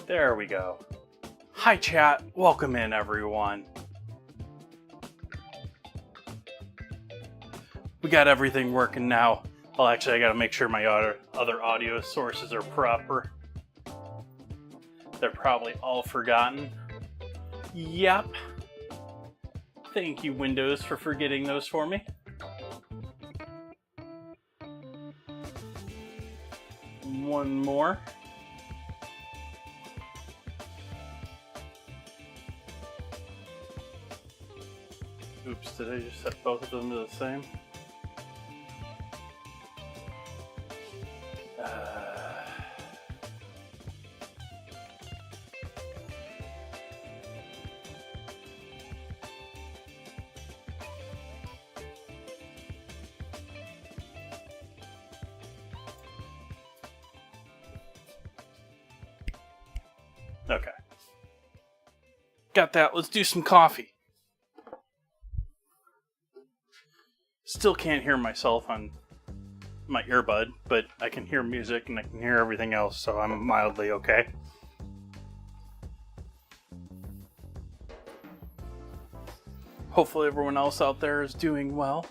There we go. Hi chat, welcome in everyone. We got everything working now. Well, actually I gotta make sure my other audio sources are proper. They're probably all forgotten. Yep. Thank you Windows for forgetting those for me. One more. Oops, did I just set both of them to the same? Okay. Got that. Let's do some coffee. Still can't hear myself on my earbud, but I can hear music and I can hear everything else, so I'm mildly okay. Hopefully everyone else out there is doing well.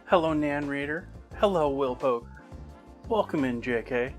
Hello Nan Raider. Hello Will Poker. Welcome in JK.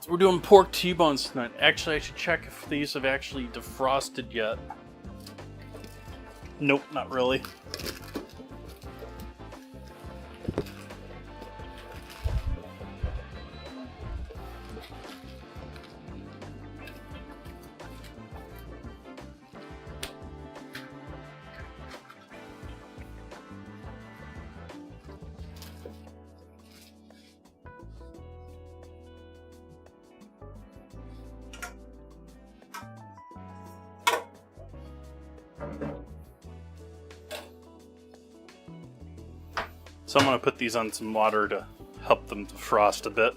We're doing pork T-bones tonight. Actually, I should check if these have actually defrosted yet. Nope, not really. So I'm going to put these on some water to help them defrost a bit.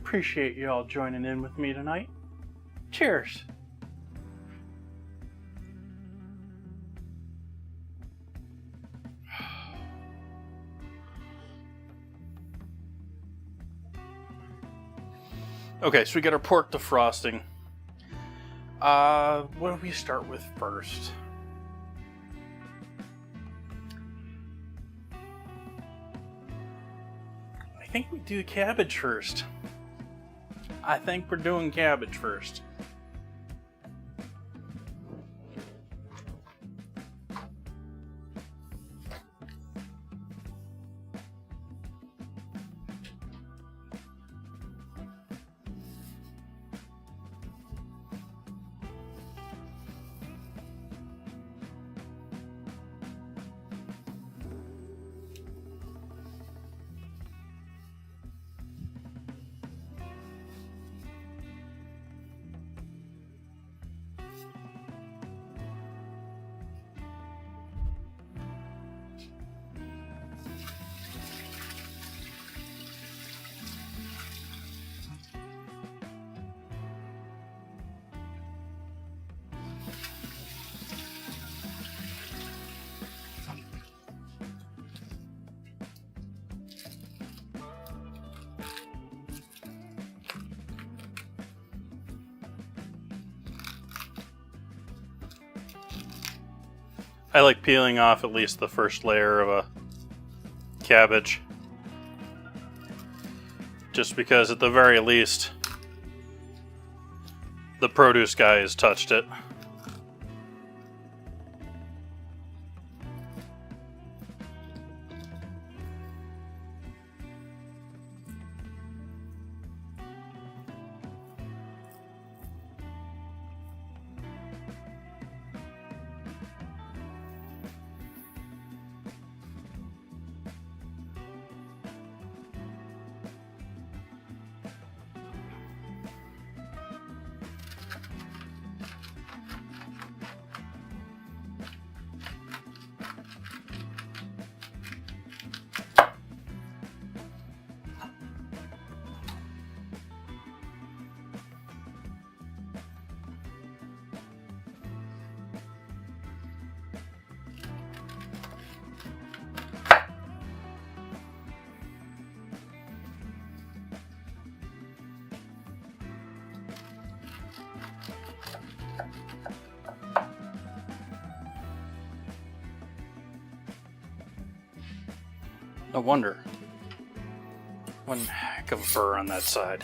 appreciate you all joining in with me tonight. Cheers. Okay, so we got our pork defrosting. What do we start with first? I think we do cabbage first. I think we're doing cabbage first. I like peeling off at least the first layer of a cabbage. Just because at the very least, the produce guy has touched it. No wonder. One heck of a fur on that side.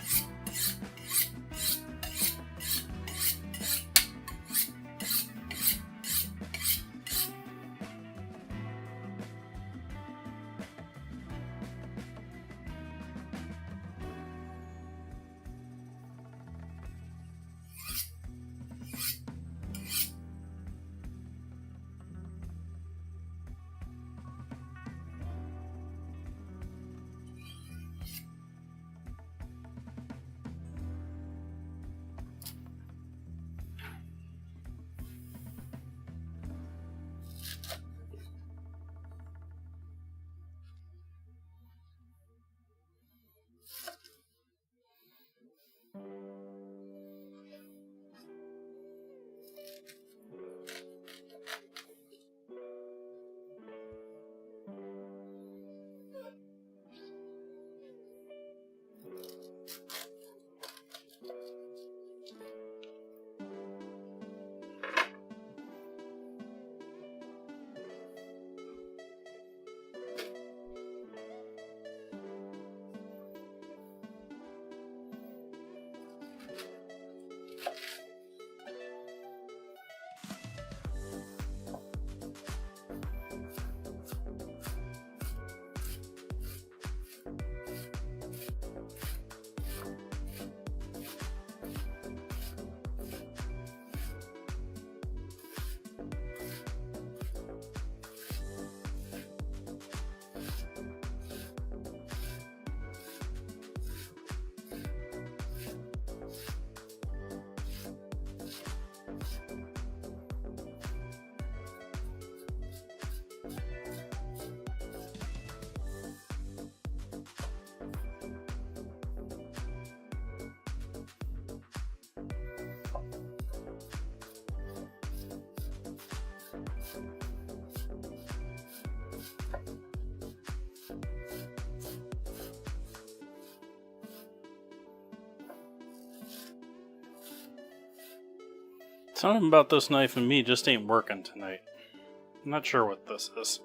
Something about this knife and me just ain't working tonight. I'm not sure what this is.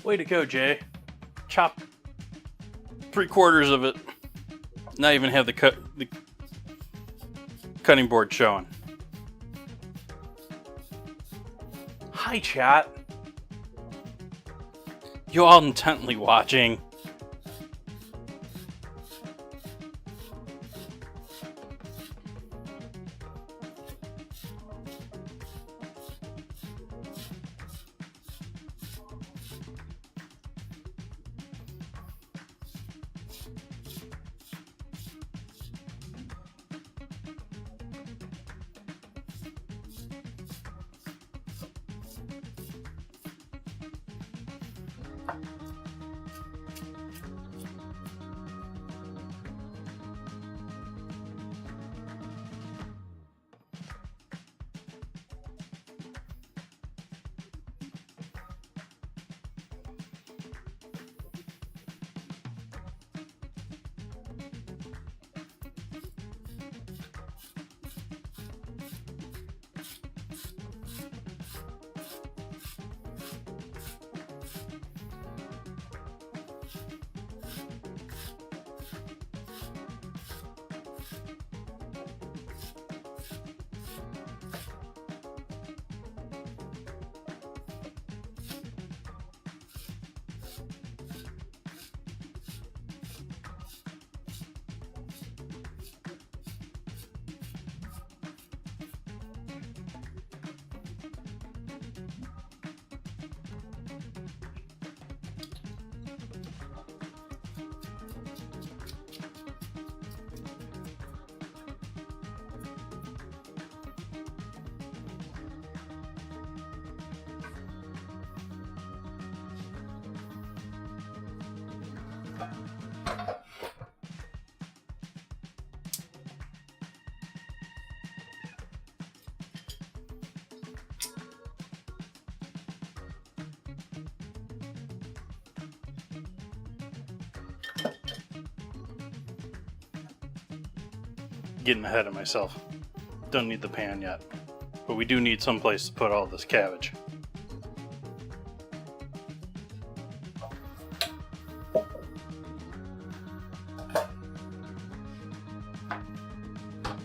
Way to go, Jay. Chop 3/4 of it. Not even have the cutting board showing. Hi, chat. You all intently watching. Getting ahead of myself. Don't need the pan yet. But we do need some place to put all this cabbage.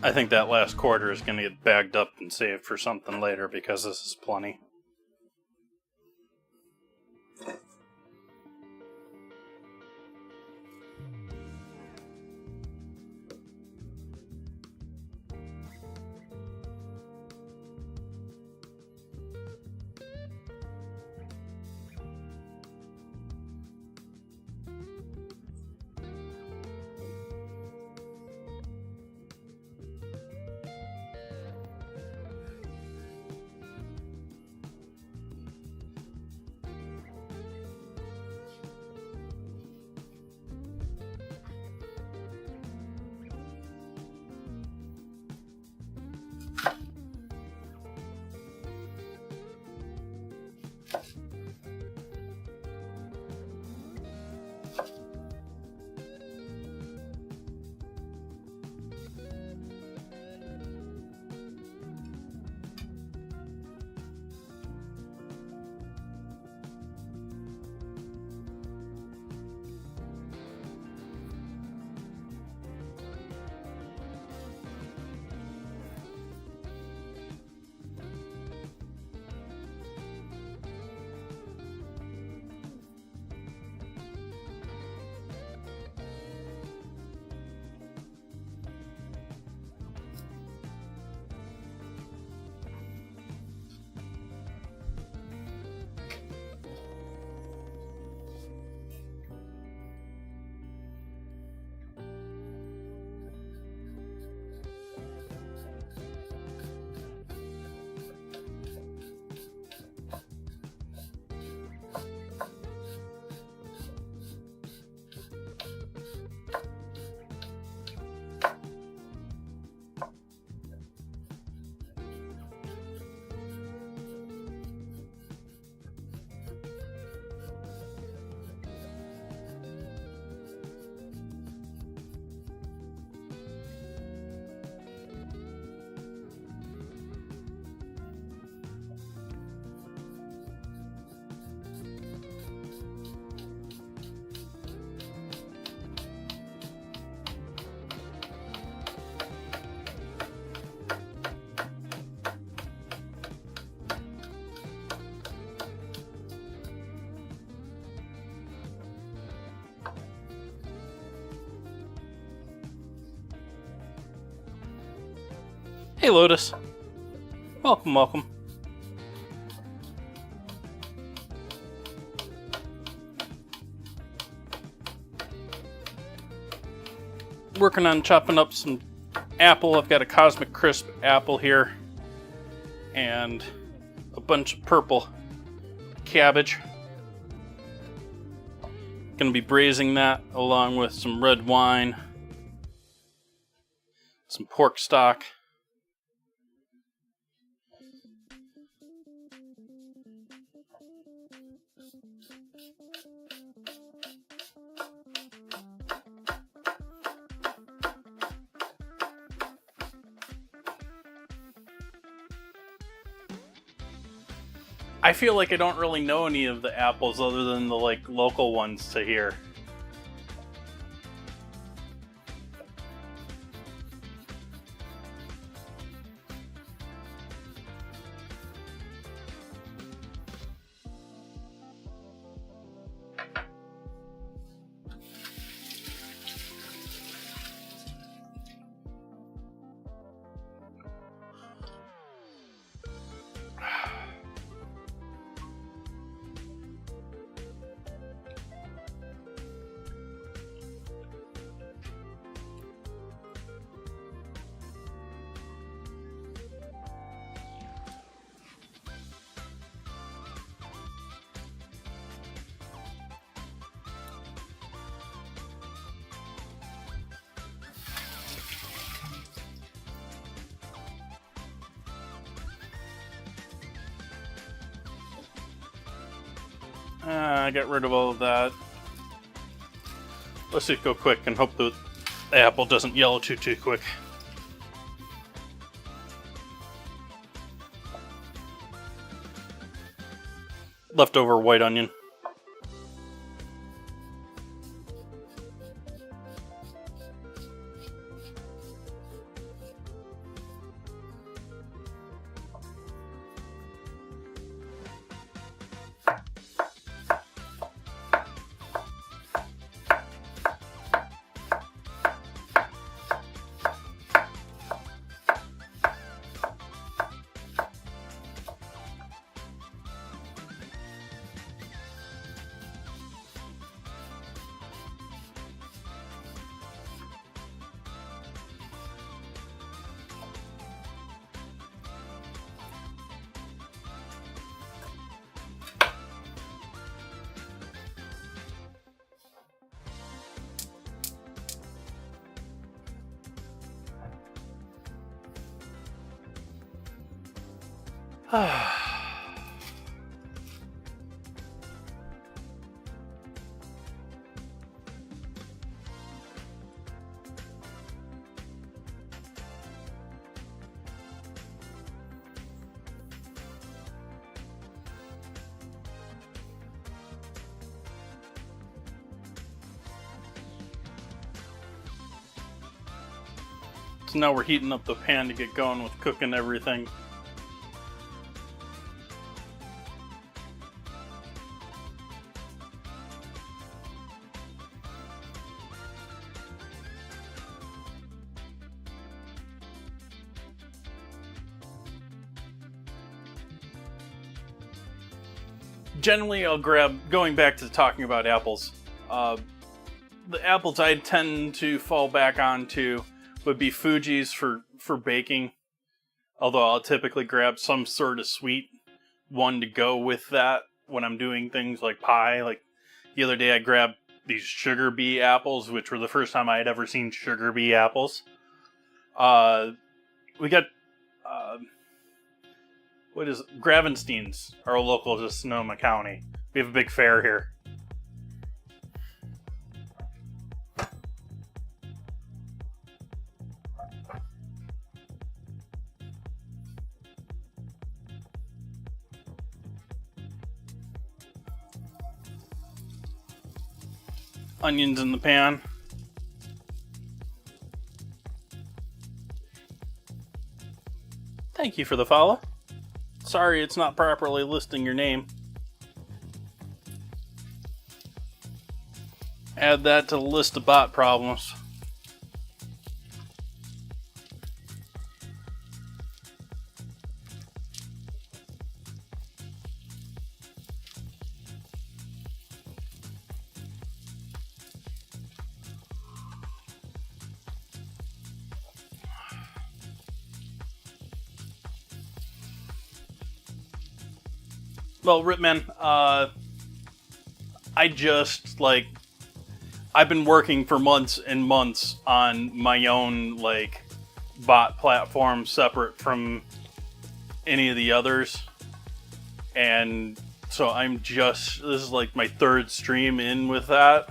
I think that last quarter is going to get bagged up and saved for something later because this is plenty. Hey Lotus. Welcome, welcome. Working on chopping up some apple. I've got a Cosmic Crisp apple here. And a bunch of purple cabbage. Gonna be braising that along with some red wine. Some pork stock. I feel like I don't really know any of the apples other than the local ones to here. I got rid of all of that. Let's just go quick and hope the apple doesn't yellow too quick. Leftover white onion. So now we're heating up the pan to get going with cooking everything. Generally, I'll grab, going back to talking about apples, the apples I tend to fall back onto would be Fuji's for baking. Although I'll typically grab some sort of sweet one to go with that when I'm doing things like pie. Like the other day I grabbed these sugar bee apples, which were the first time I had ever seen sugar bee apples. We got, what is it? Gravenstein's are local to Sonoma County. We have a big fair here. Onions in the pan. Thank you for the follow. Sorry it's not properly listing your name. Add that to the list of bot problems. Well, Ripman, I just, like, I've been working for months and months on my own, like, bot platform separate from any of the others. And so this is like my third stream in with that.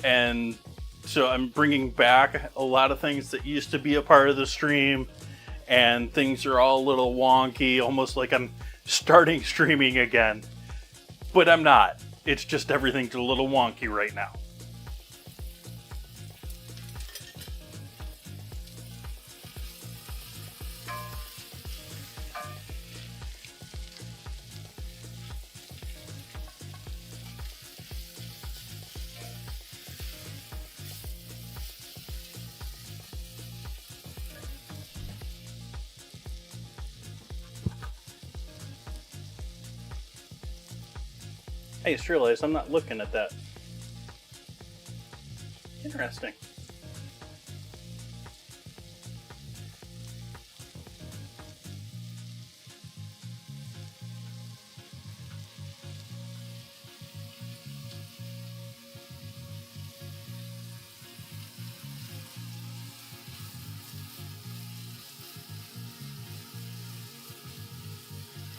And so I'm bringing back a lot of things that used to be a part of the stream. And things are all a little wonky, almost like I'm starting streaming again. But I'm not. It's just everything's a little wonky right now. I just realized I'm not looking at that. Interesting.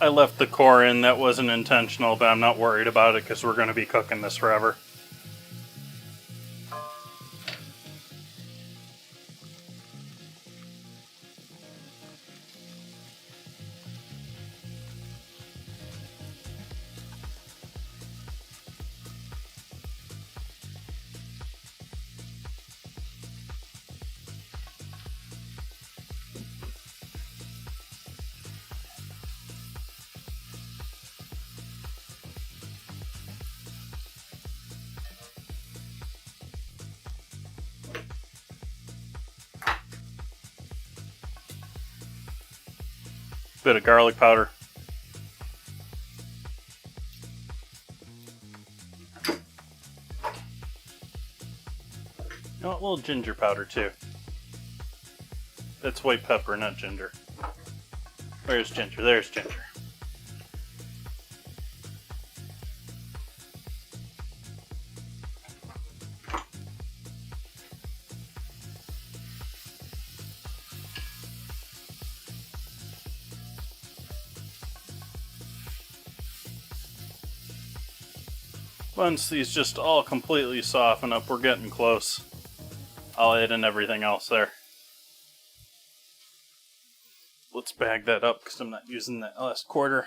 I left the core in. That wasn't intentional, but I'm not worried about it because we're going to be cooking this forever. Bit of garlic powder. Oh, a little ginger powder too. That's white pepper, not ginger. Where's ginger? There's ginger. Once these just all completely soften up, we're getting close. I'll add in everything else there. Let's bag that up because I'm not using that last quarter.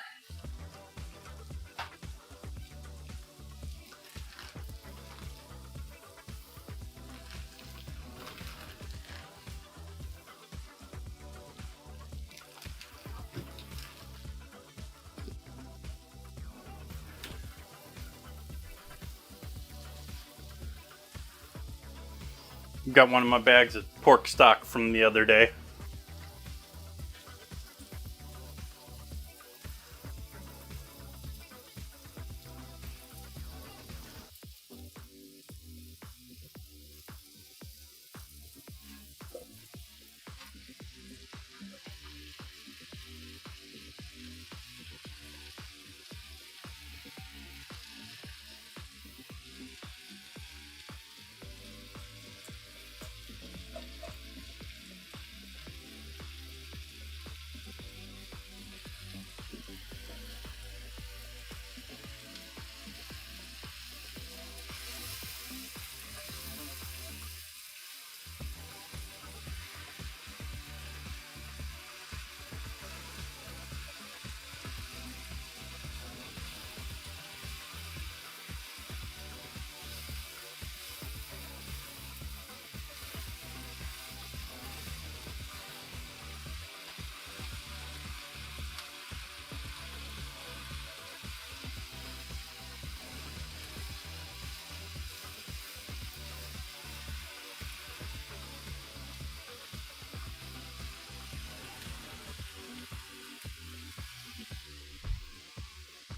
Got one of my bags of pork stock from the other day.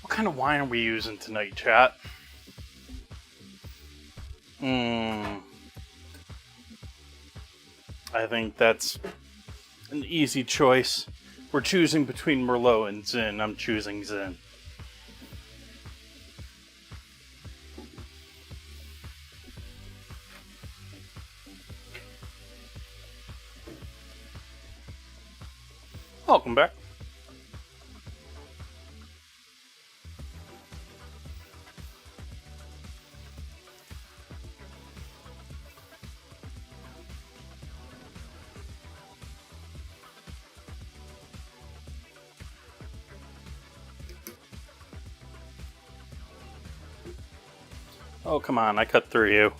What kind of wine are we using tonight, chat? I think that's an easy choice. We're choosing between Merlot and Zin. I'm choosing Zin. Welcome back. Oh, come on, I cut through you.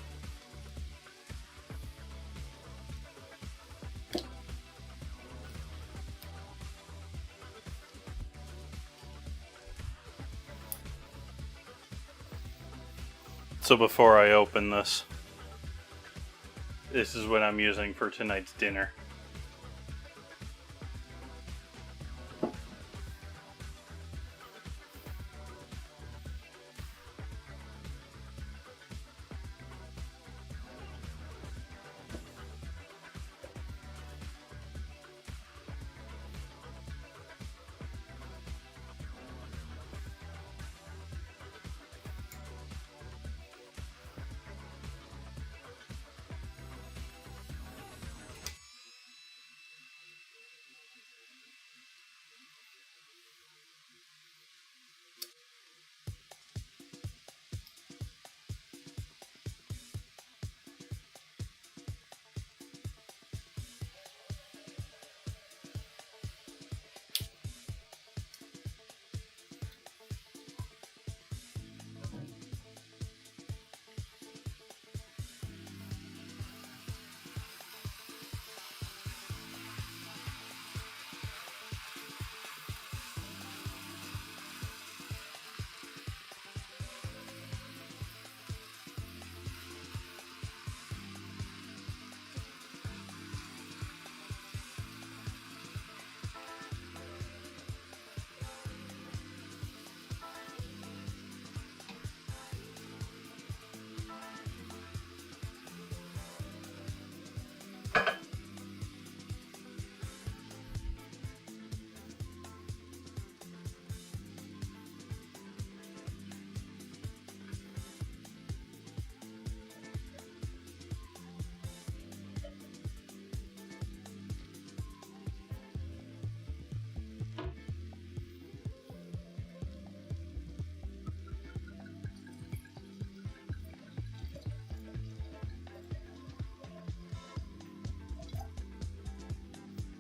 So before I open this is what I'm using for tonight's dinner.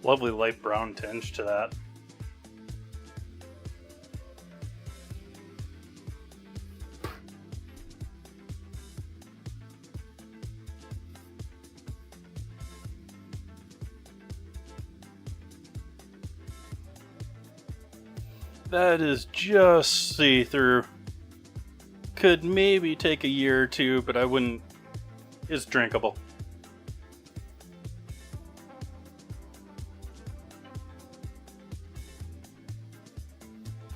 Lovely light brown tinge to that. That is just see-through. Could maybe take a year or two, but I wouldn't. It's drinkable.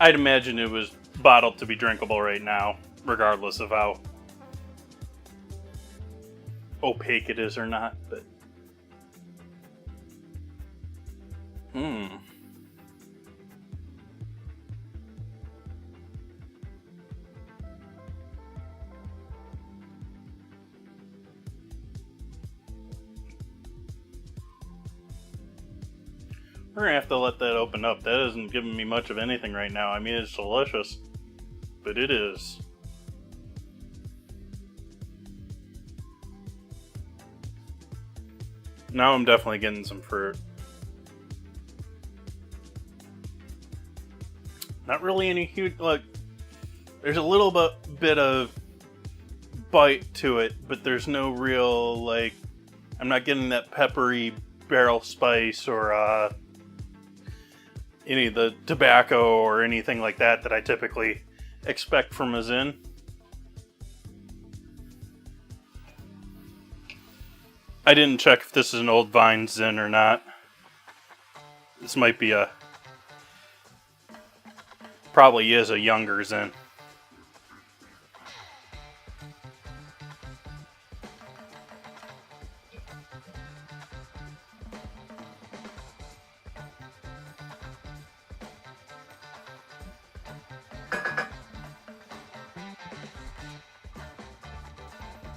I'd imagine it was bottled to be drinkable right now, regardless of how opaque it is or not, but... We're gonna have to let that open up. That isn't giving me much of anything right now. I mean, it's delicious, but it is. Now I'm definitely getting some fruit. Not really any huge, look, there's a little bit of bite to it, but there's no real, like, I'm not getting that peppery barrel spice or any of the tobacco or anything like that that I typically expect from a Zin. I didn't check if this is an old vine Zin or not. This might be probably is a younger Zin.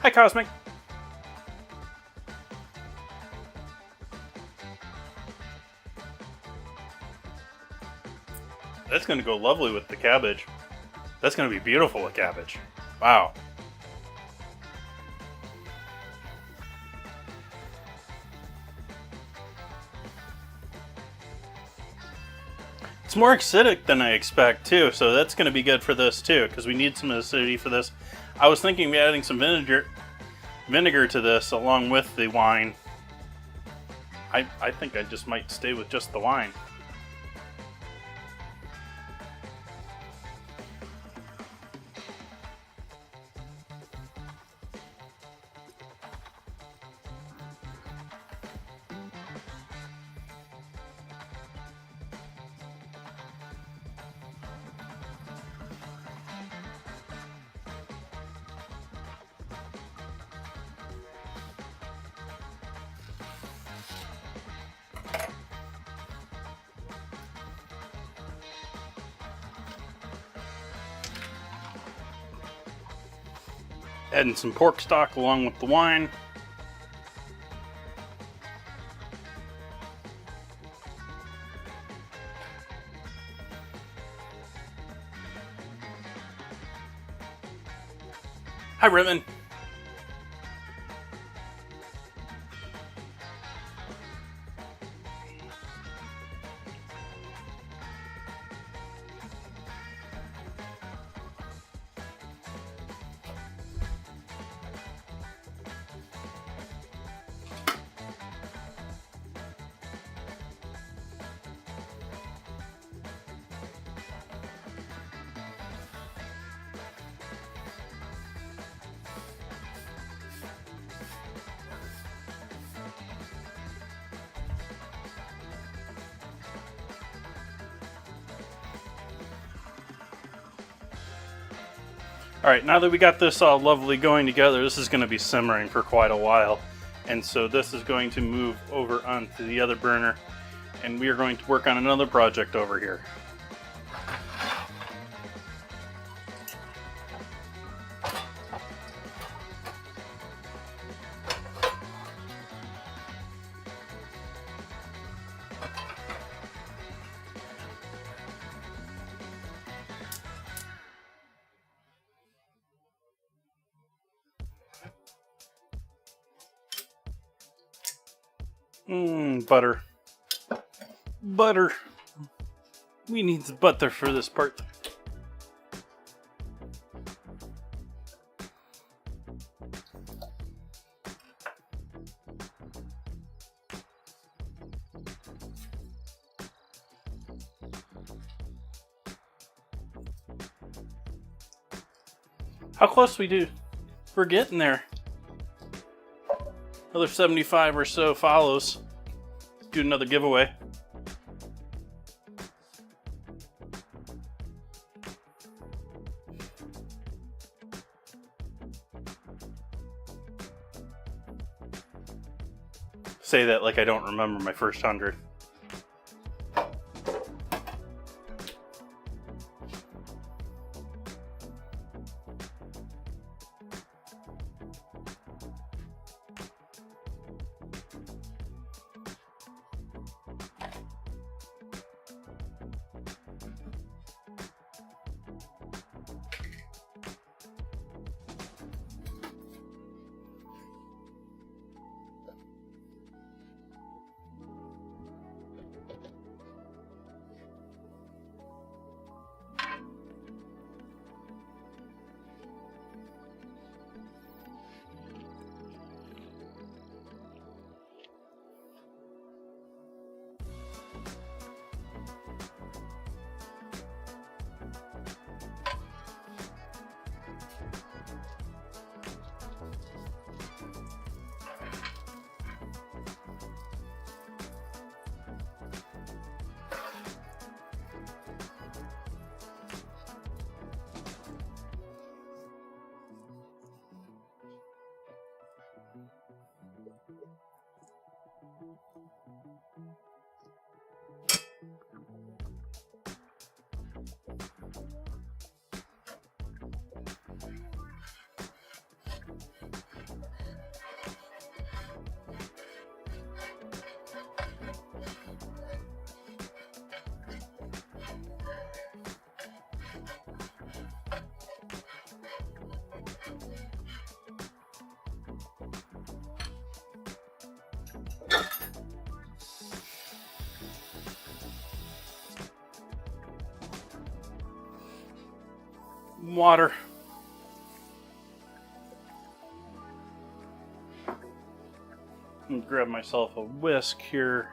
Hi, Cosmic. That's going to go lovely with the cabbage. That's going to be beautiful with cabbage. Wow. It's more acidic than I expect too, so that's going to be good for this too, because we need some acidity for this. I was thinking of adding some vinegar to this along with the wine. I think I just might stay with just the wine. Adding some pork stock along with the wine. Hi, Ribbon. Alright, now that we got this all lovely going together, this is going to be simmering for quite a while. And so this is going to move over onto the other burner, and we are going to work on another project over here. Butter. Butter. We need the butter for this part. How close we do? We're getting there. Another 75 or so follows. Do another giveaway. Say that like I don't remember my first 100. some water. And grab myself a whisk here.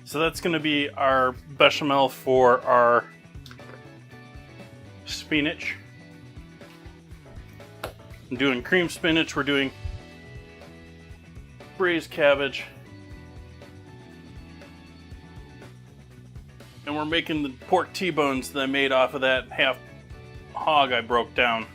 So that's going to be our bechamel for our spinach. I'm doing cream spinach, we're doing braised cabbage, and we're making the pork T-bones that I made off of that half hog I broke down.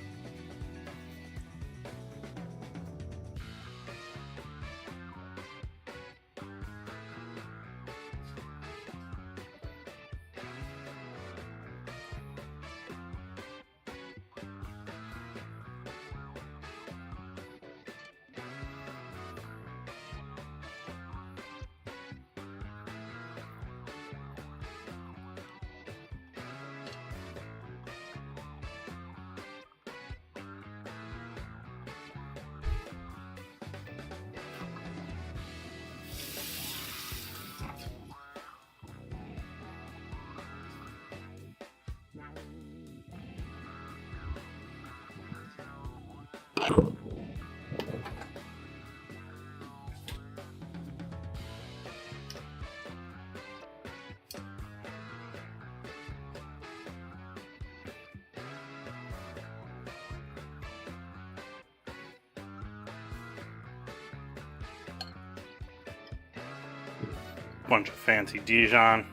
Bunch of fancy Dijon.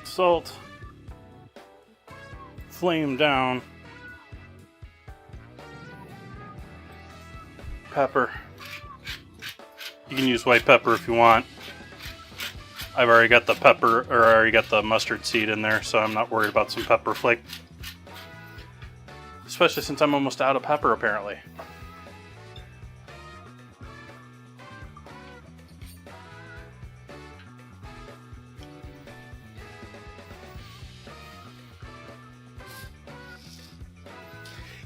Salt, flame down, pepper. You can use white pepper if you want. I've already got the pepper, or I already got the mustard seed in there, so I'm not worried about some pepper flake. Especially since I'm almost out of pepper, apparently.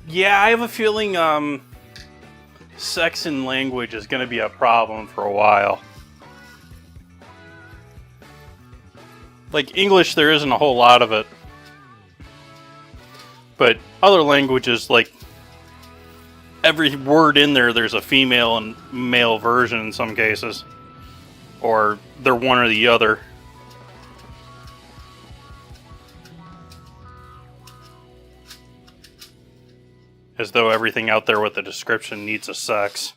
Yeah, I have a feeling sex and language is going to be a problem for a while. Like English, there isn't a whole lot of it. But other languages, like every word in there, there's a female and male version in some cases. Or they're one or the other. As though everything out there with the description needs a sex.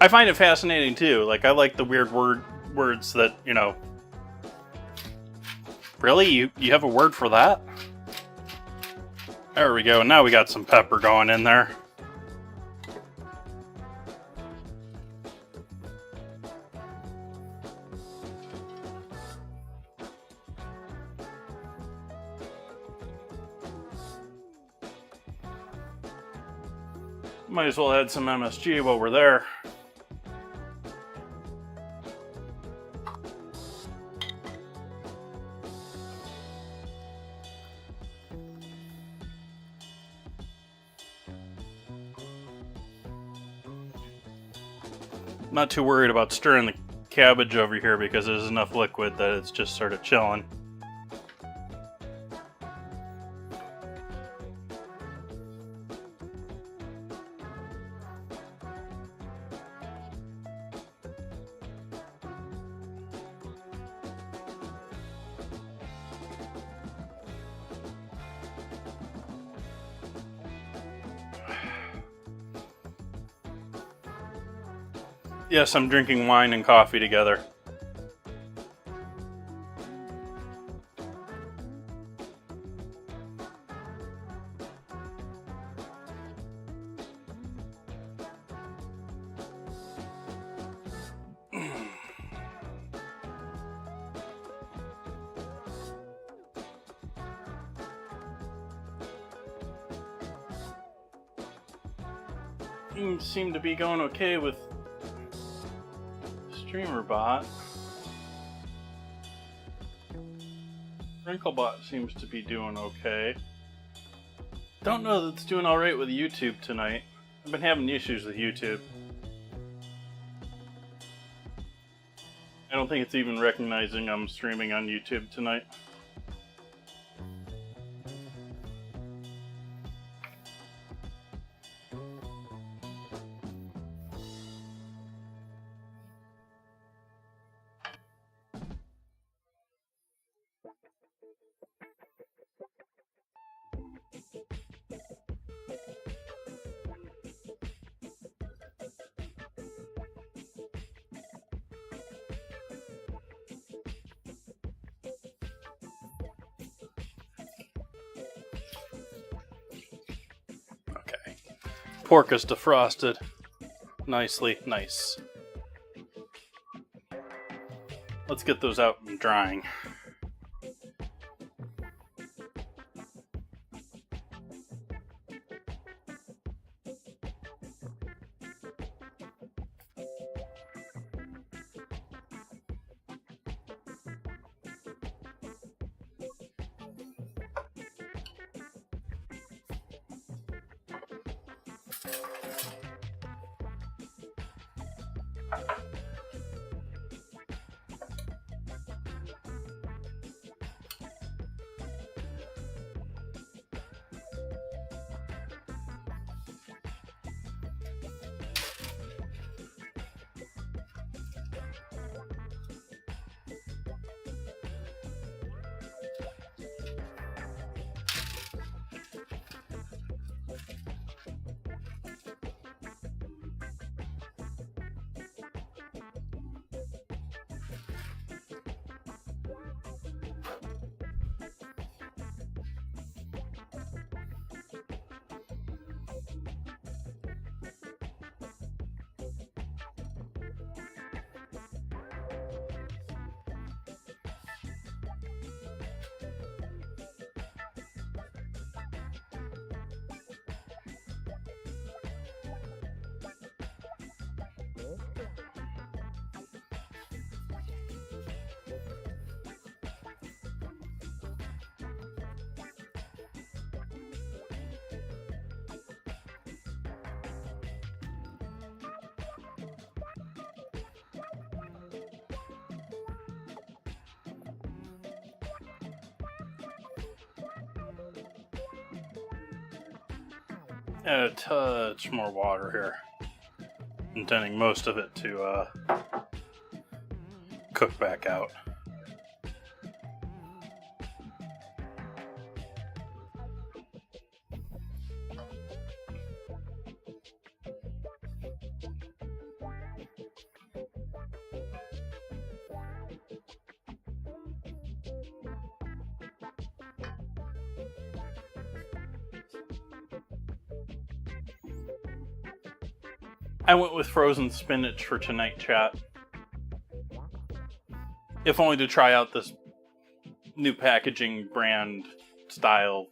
I find it fascinating too. Like, I like the weird words that, you know. Really? You have a word for that? There we go. Now we got some pepper going in there. Might as well add some MSG while we're there. Not too worried about stirring the cabbage over here because there's enough liquid that it's just sort of chilling. Yes, I'm drinking wine and coffee together. Things seem to be going okay with StreamerBot. WrinkleBot seems to be doing okay. Don't know that it's doing alright with YouTube tonight. I've been having issues with YouTube. I don't think it's even recognizing I'm streaming on YouTube tonight. Pork is defrosted. Nicely, nice. Let's get those out and drying. Add a touch more water here. Intending most of it to cook back out. I went with frozen spinach for tonight, chat. If only to try out this new packaging brand style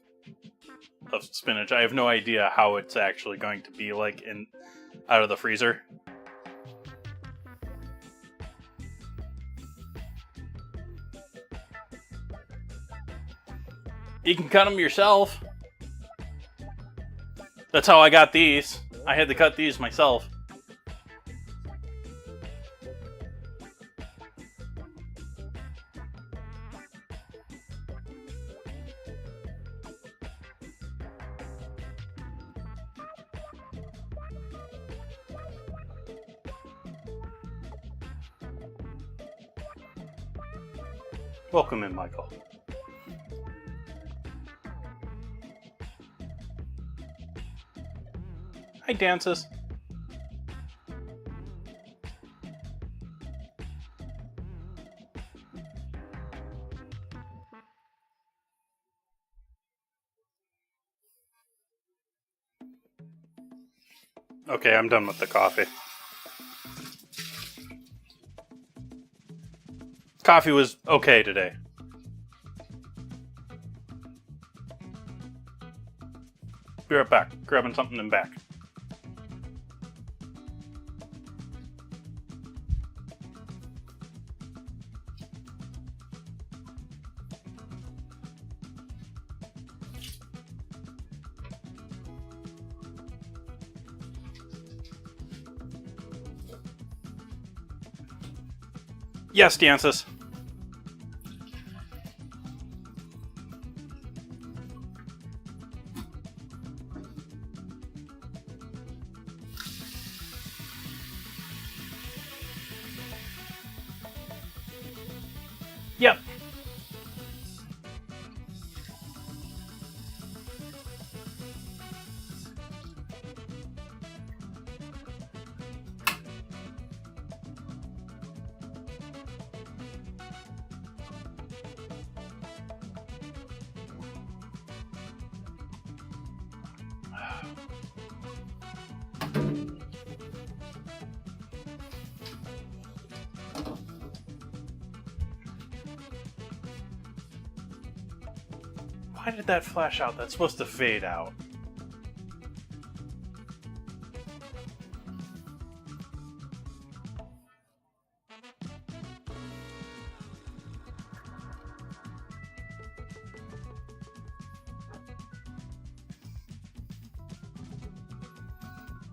of spinach. I have no idea how it's actually going to be like out of the freezer. You can cut them yourself. That's how I got these. I had to cut these myself. Welcome in, Michael. Hi, Dances. Okay, I'm done with the coffee. Coffee was okay today. Be right back. Grabbing something and back. Yes, Dances. Yep. Why did that flash out? That's supposed to fade out.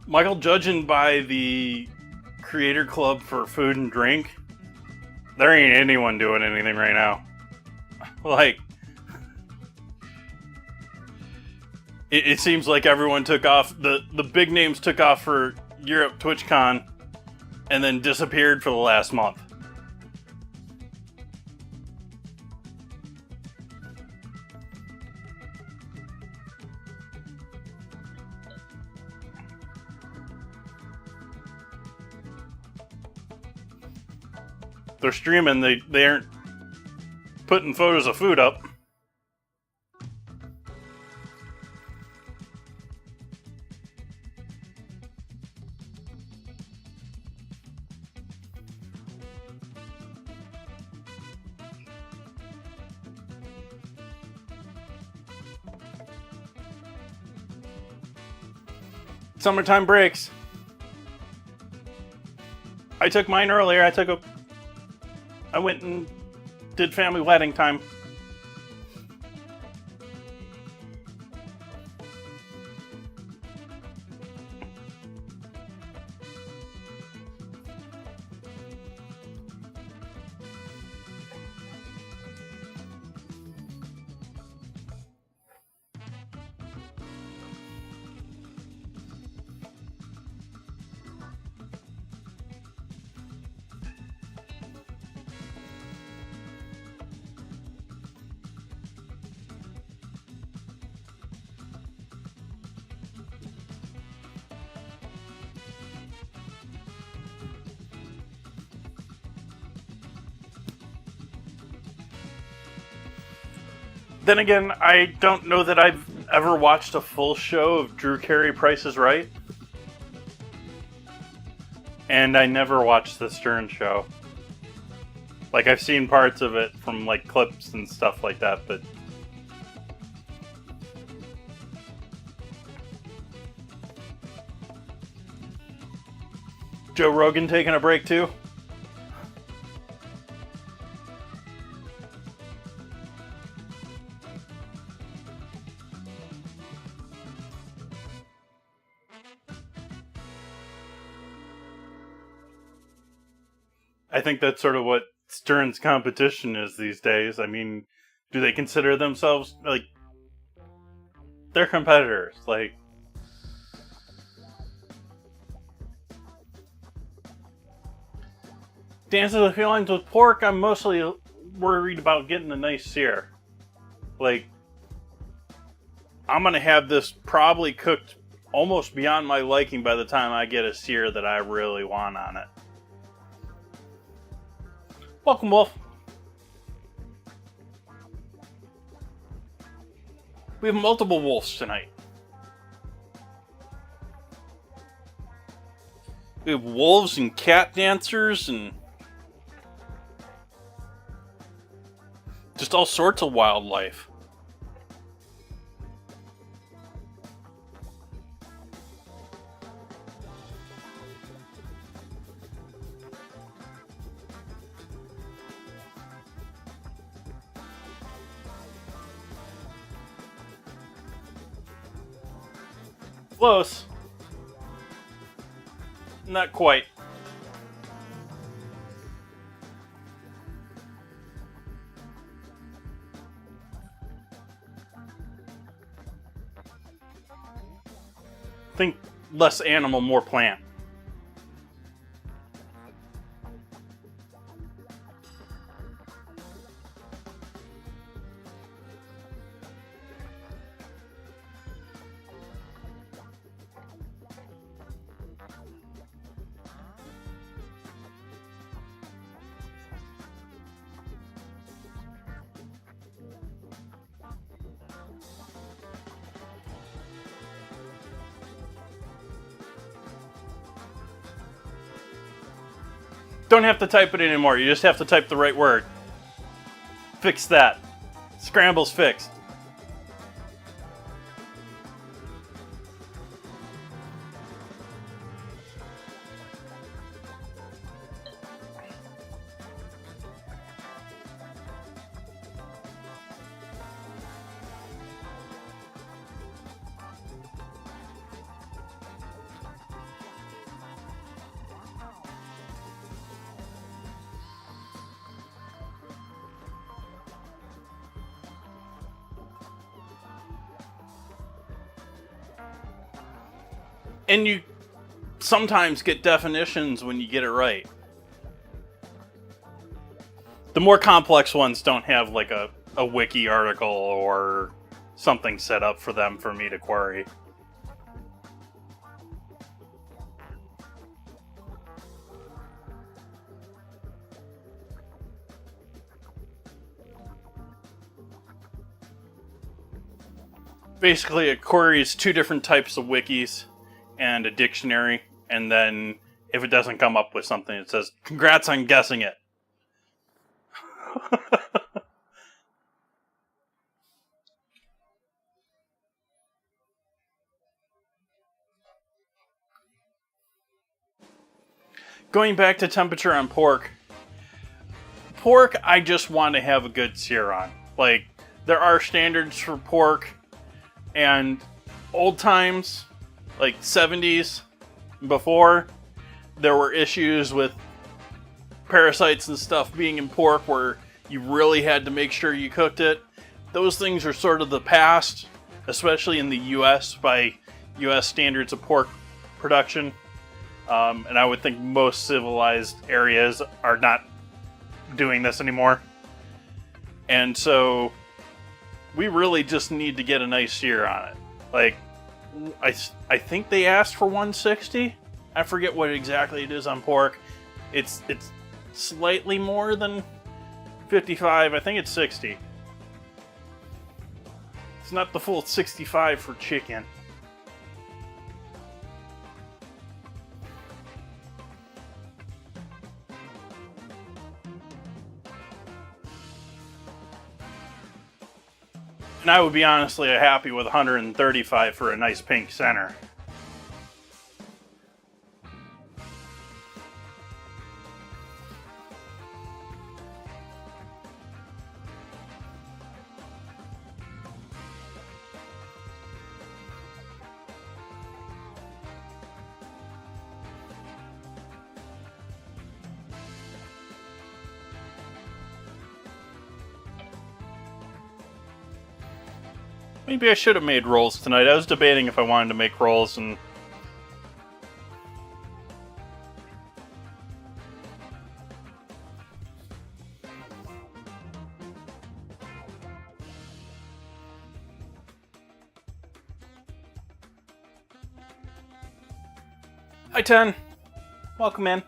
Michael, judging by the Creator Club for Food and Drink, there ain't anyone doing anything right now. Like, it seems like everyone took off, the big names took off for Europe TwitchCon and then disappeared for the last month. They're streaming, they aren't putting photos of food up. Summertime breaks. I took mine earlier. I went and did family wedding time. Then again, I don't know that I've ever watched a full show of Drew Carey Price is Right. And I never watched the Stern Show. Like, I've seen parts of it from, like, clips and stuff like that, but... Joe Rogan taking a break, too? I think that's sort of what Stern's competition is these days. I mean, do they consider themselves, like, they're competitors, like... Dance of the Feelings with pork, I'm mostly worried about getting a nice sear. Like, I'm gonna have this probably cooked almost beyond my liking by the time I get a sear that I really want on it. Welcome, Wolf. We have multiple wolves tonight. We have wolves and cat dancers and just all sorts of wildlife. Close. Not quite. Think less animal, more plant. Don't have to type it anymore, you just have to type the right word. Fix that. Scramble's fixed. And you sometimes get definitions when you get it right. The more complex ones don't have like a wiki article or something set up for them for me to query. Basically, it queries two different types of wikis and a dictionary, and then if it doesn't come up with something, it says, "Congrats on guessing it." Going back to temperature on pork, I just want to have a good sear on. Like, there are standards for pork, and old times, like 70s, before, there were issues with parasites and stuff being in pork where you really had to make sure you cooked it. Those things are sort of the past, especially in the US, by US standards of pork production. And I would think most civilized areas are not doing this anymore. And so we really just need to get a nice sear on it. Like, I think they asked for 160. I forget what exactly it is on pork. It's slightly more than 55. I think it's 60. It's not the full 65 for chicken. And I would be honestly happy with 135 for a nice pink center. Maybe I should have made rolls tonight. I was debating if I wanted to make rolls and... Hi, 10. Welcome in.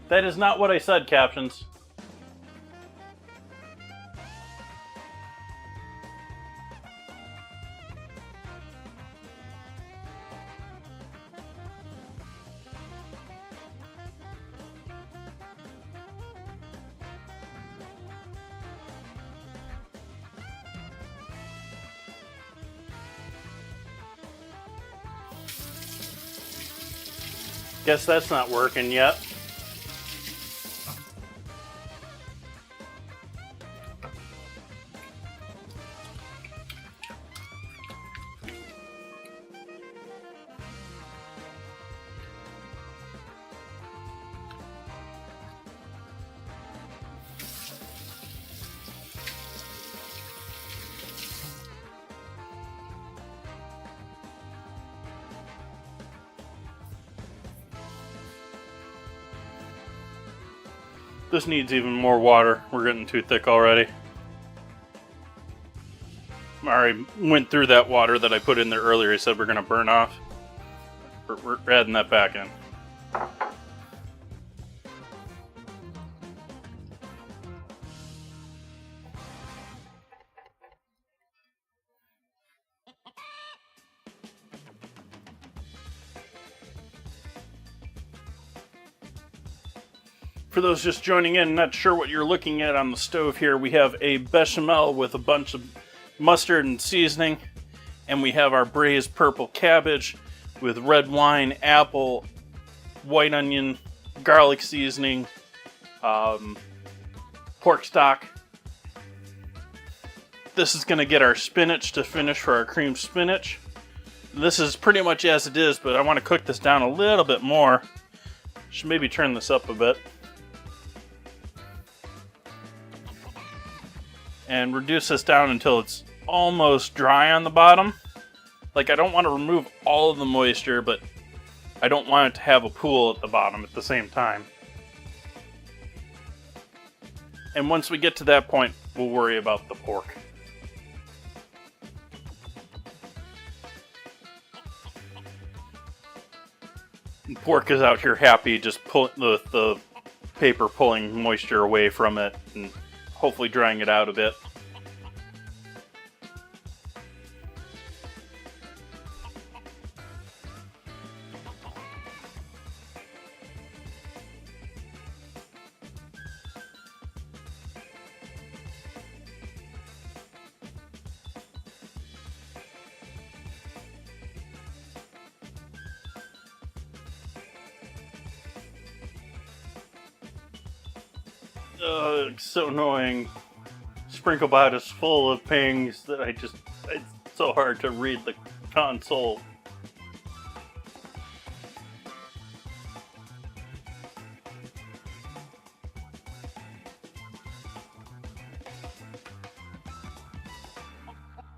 That is not what I said, captions. Guess that's not working yet. This needs even more water. We're getting too thick already. I already went through that water that I put in there earlier. I said we're going to burn off. We're adding that back in. For those just joining in, not sure what you're looking at on the stove here, we have a bechamel with a bunch of mustard and seasoning, and we have our braised purple cabbage with red wine, apple, white onion, garlic seasoning, pork stock. This is going to get our spinach to finish for our creamed spinach. This is pretty much as it is, but I want to cook this down a little bit more. Should maybe turn this up a bit. And reduce this down until it's almost dry on the bottom. Like, I don't want to remove all of the moisture, but I don't want it to have a pool at the bottom at the same time. And once we get to that point, we'll worry about the pork. And pork is out here happy, just pull the paper pulling moisture away from it and hopefully drying it out a bit. It's so annoying. Sprinklebot is full of pings that it's so hard to read the console.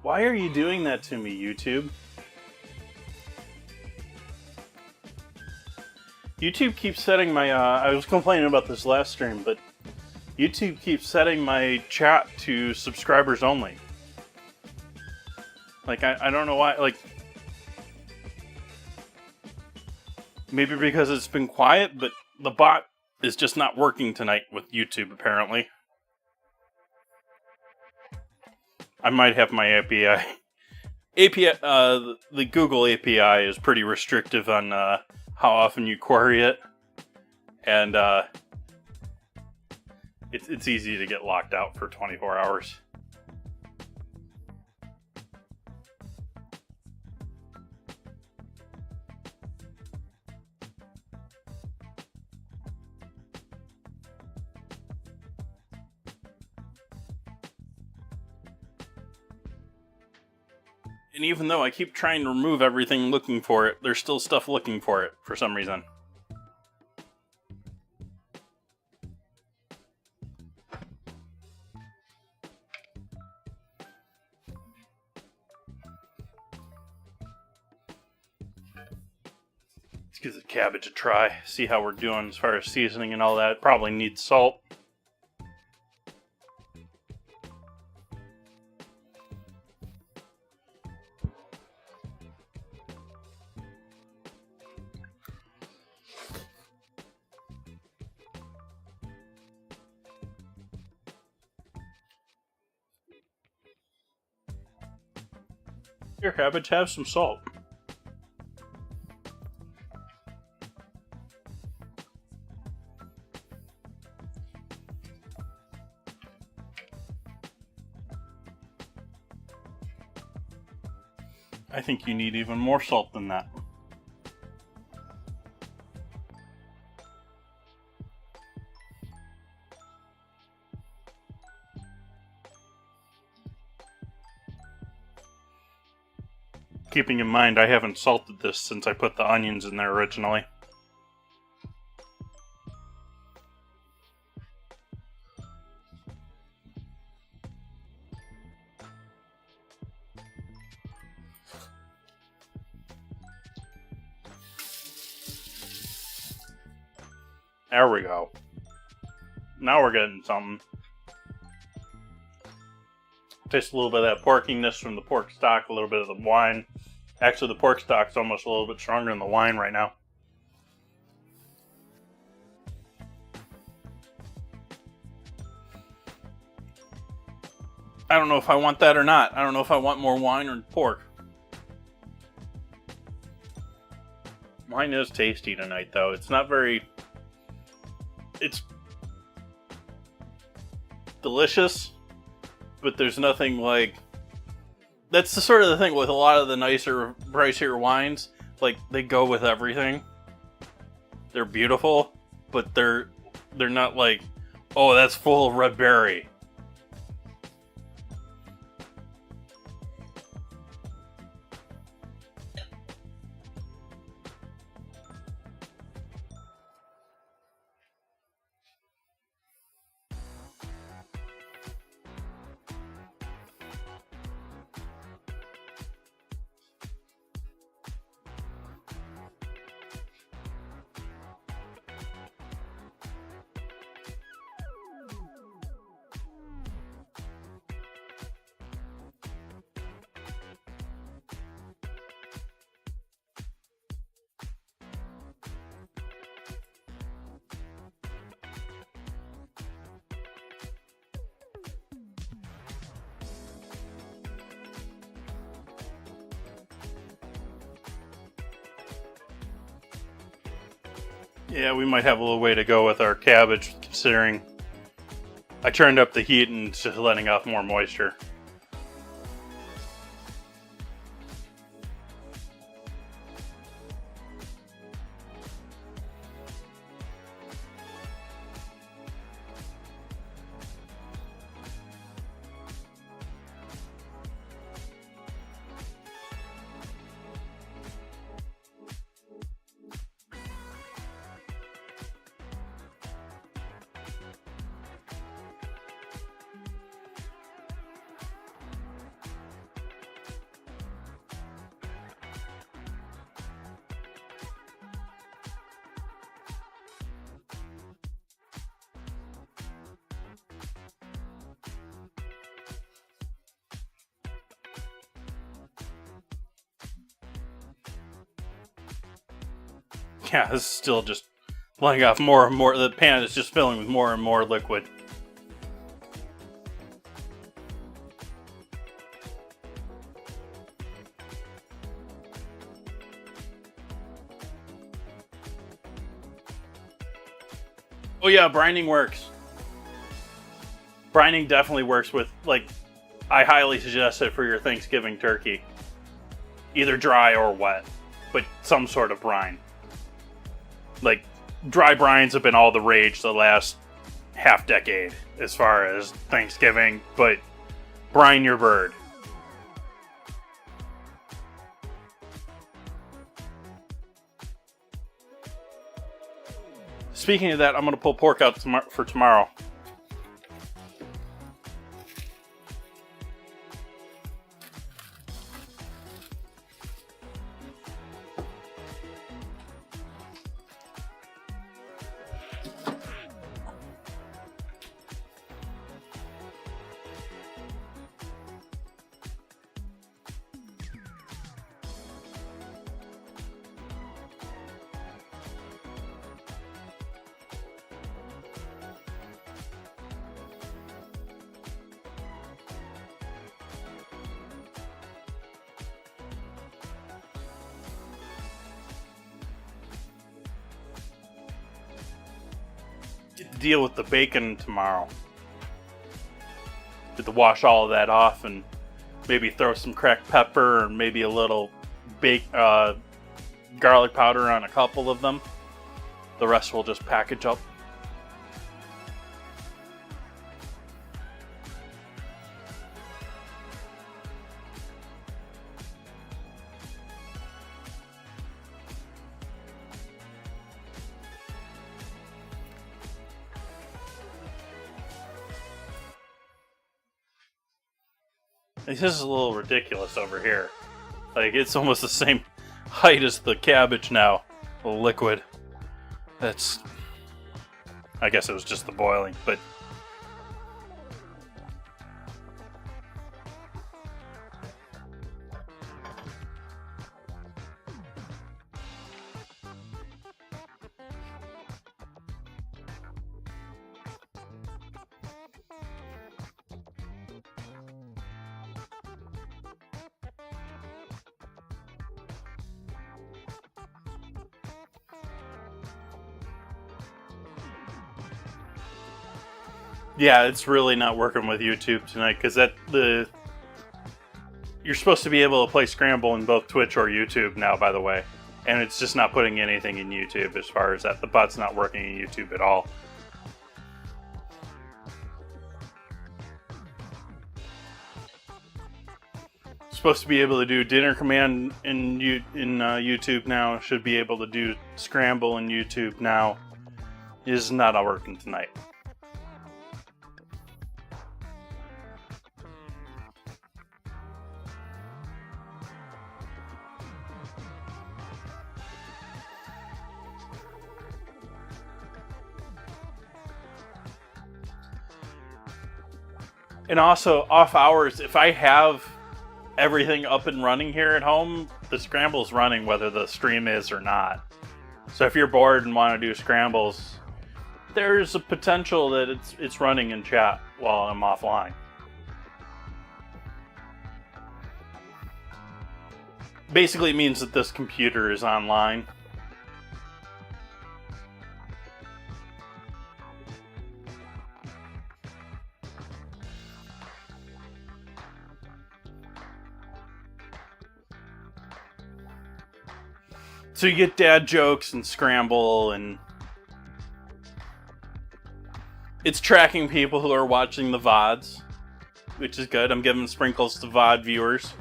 Why are you doing that to me, YouTube? YouTube keeps setting my, I was complaining about this last stream, but YouTube keeps setting my chat to subscribers only. Like, I don't know why, like... Maybe because it's been quiet, but the bot is just not working tonight with YouTube, apparently. I might have my API. The Google API is pretty restrictive on how often you query it. And, It's easy to get locked out for 24 hours. And even though I keep trying to remove everything looking for it, there's still stuff looking for it for some reason. Let's give the cabbage a try, see how we're doing as far as seasoning and all that. It probably needs salt. Here, cabbage, have some salt. I think you need even more salt than that. Keeping in mind, I haven't salted this since I put the onions in there originally. There we go. Now we're getting something. Taste a little bit of that porkiness from the pork stock, a little bit of the wine. Actually, the pork stock's almost a little bit stronger than the wine right now. I don't know if I want that or not. I don't know if I want more wine or pork. Wine is tasty tonight, though. It's not very... It's delicious, but there's nothing like... That's the sort of the thing with a lot of the nicer, pricier wines. Like, they go with everything. They're beautiful, but they're not like, oh, that's full of red berry. Yeah, we might have a little way to go with our cabbage, considering I turned up the heat and it's just letting off more moisture. Yeah, this is still just letting off more and more. The pan is just filling with more and more liquid. Oh yeah, brining works. Brining definitely works with, like, I highly suggest it for your Thanksgiving turkey. Either dry or wet, but some sort of brine. Like, dry brines have been all the rage the last half decade as far as Thanksgiving, but brine your bird. Speaking of that, I'm going to pull pork out for tomorrow. Deal with the bacon tomorrow. Get to wash all of that off and maybe throw some cracked pepper and maybe a little garlic powder on a couple of them. The rest will just package up. This is a little ridiculous over here. Like, it's almost the same height as the cabbage now. The liquid. That's... I guess it was just the boiling, but... Yeah, it's really not working with YouTube tonight because you're supposed to be able to play Scramble in both Twitch or YouTube now, by the way, and it's just not putting anything in YouTube as far as that. The bot's not working in YouTube at all. Supposed to be able to do dinner command in YouTube now. Should be able to do Scramble in YouTube now. Is not all working tonight. And also, off hours, if I have everything up and running here at home, the Scramble's running whether the stream is or not. So if you're bored and want to do Scrambles, there's a potential that it's running in chat while I'm offline. Basically, it means that this computer is online. So you get dad jokes and Scramble, and it's tracking people who are watching the VODs, which is good. I'm giving sprinkles to VOD viewers.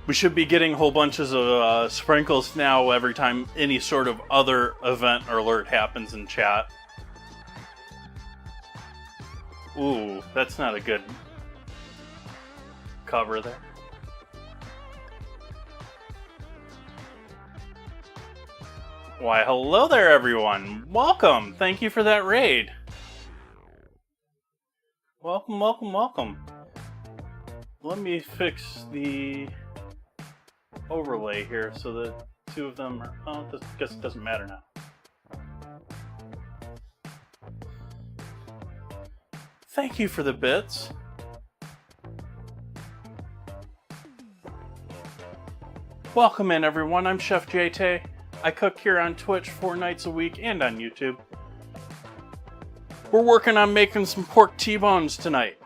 We should be getting whole bunches of sprinkles now every time any sort of other event or alert happens in chat. Ooh, that's not a good cover there. Why, hello there, everyone. Welcome. Thank you for that raid. Welcome, welcome, welcome. Let me fix the overlay here so that two of them are... Oh, I guess it doesn't matter now. Thank you for the bits. Welcome in, everyone. I'm Chef JT. I cook here on Twitch 4 nights a week and on YouTube. We're working on making some pork T-bones tonight.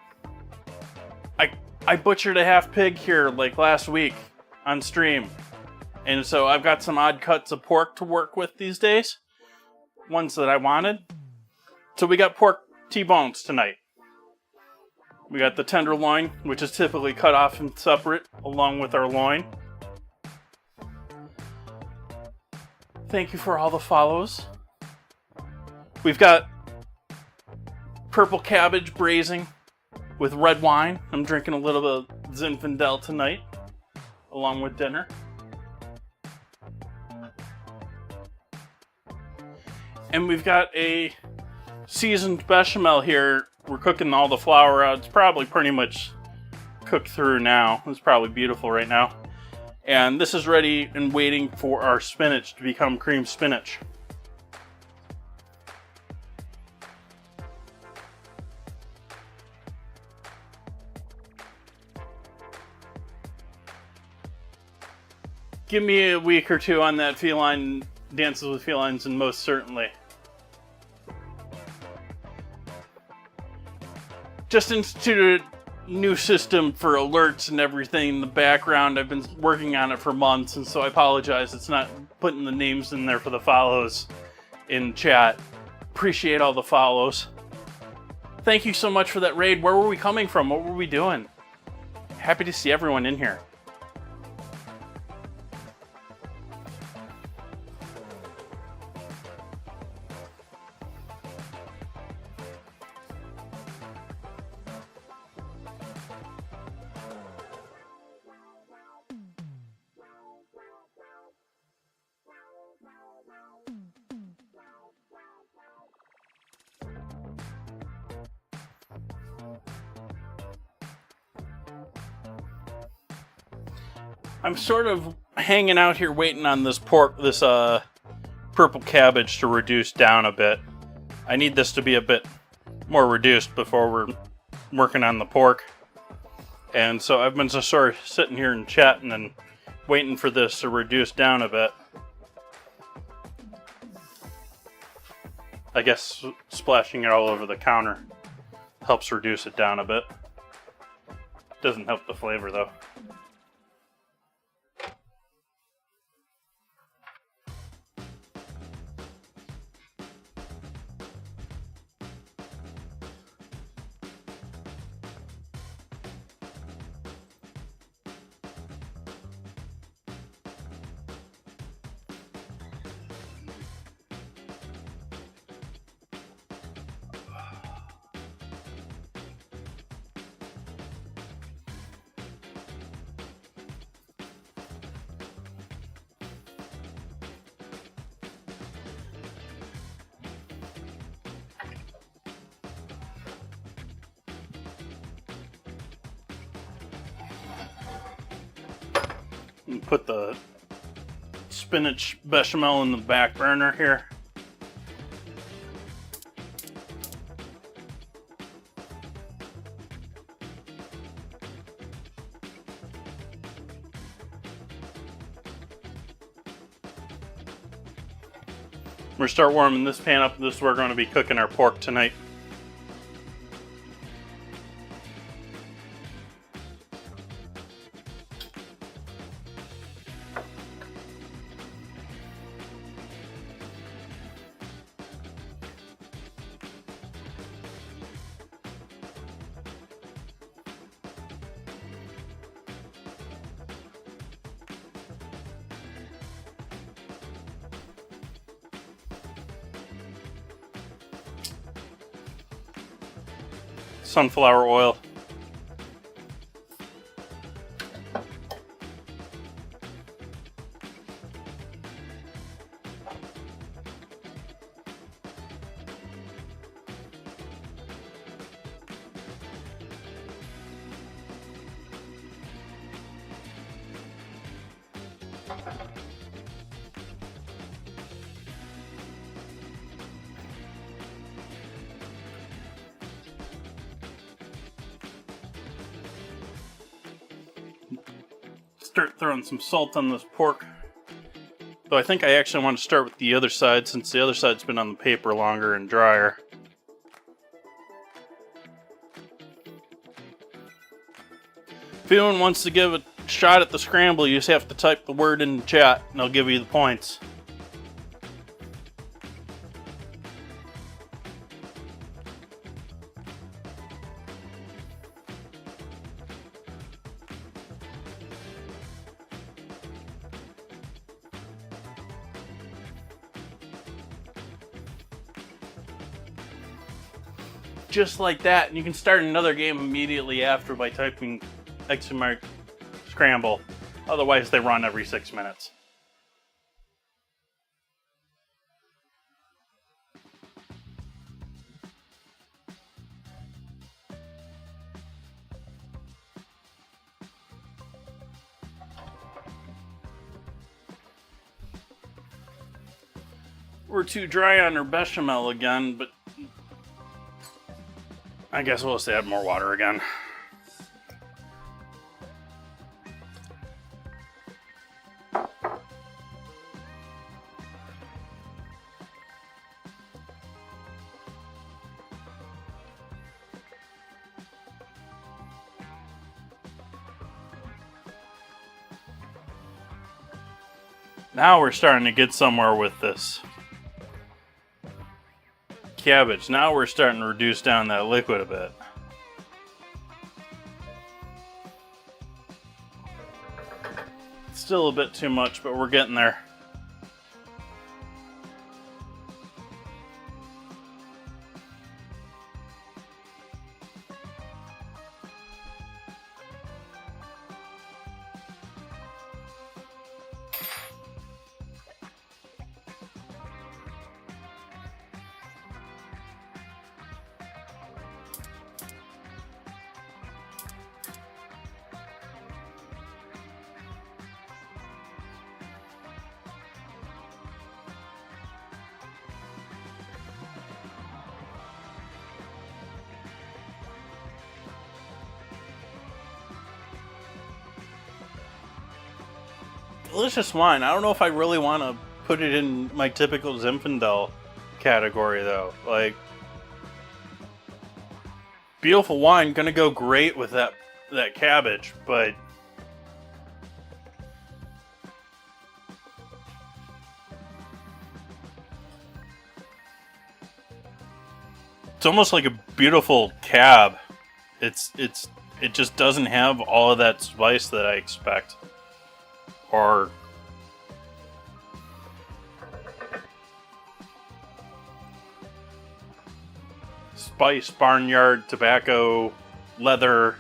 I butchered a half pig here like last week on stream. And so I've got some odd cuts of pork to work with these days. Ones that I wanted. So we got pork T-bones tonight. We got the tenderloin, which is typically cut off and separate along with our loin. Thank you for all the follows. We've got purple cabbage braising with red wine. I'm drinking a little bit of Zinfandel tonight, along with dinner. And we've got a seasoned bechamel here. We're cooking all the flour out. It's probably pretty much cooked through now. It's probably beautiful right now. And this is ready and waiting for our spinach to become cream spinach. Give me a week or two on that feline Dances with Felines, and most certainly. Just instituted a new system for alerts and everything in the background. I've been working on it for months, and so I apologize. It's not putting the names in there for the follows in chat. Appreciate all the follows. Thank you so much for that raid. Where were we coming from? What were we doing? Happy to see everyone in here. I'm sort of hanging out here waiting on this purple cabbage to reduce down a bit. I need this to be a bit more reduced before we're working on the pork. And so I've been just sort of sitting here and chatting and waiting for this to reduce down a bit. I guess splashing it all over the counter helps reduce it down a bit. Doesn't help the flavor though. And put the spinach bechamel in the back burner here. We're gonna start warming this pan up. This is where we're going to be cooking our pork tonight. Sunflower oil. start throwing some salt on this pork. Though I think I actually want to start with the other side, since the other side's been on the paper longer and drier. If anyone wants to give a shot at the scramble, you just have to type the word in the chat, and I'll give you the points. Just like that, and you can start another game immediately after by typing !! Scramble. Otherwise, they run every 6 minutes. We're too dry on our bechamel again, but I guess we'll just add more water again. Now we're starting to get somewhere with this cabbage. Now we're starting to reduce down that liquid a bit. Still a bit too much, but we're getting there. Delicious wine. I don't know if I really want to put it in my typical Zinfandel category, though. Like, beautiful wine, gonna go great with that cabbage, but it's almost like a beautiful cab. It just doesn't have all of that spice that I expect. Or spice, barnyard, tobacco, leather,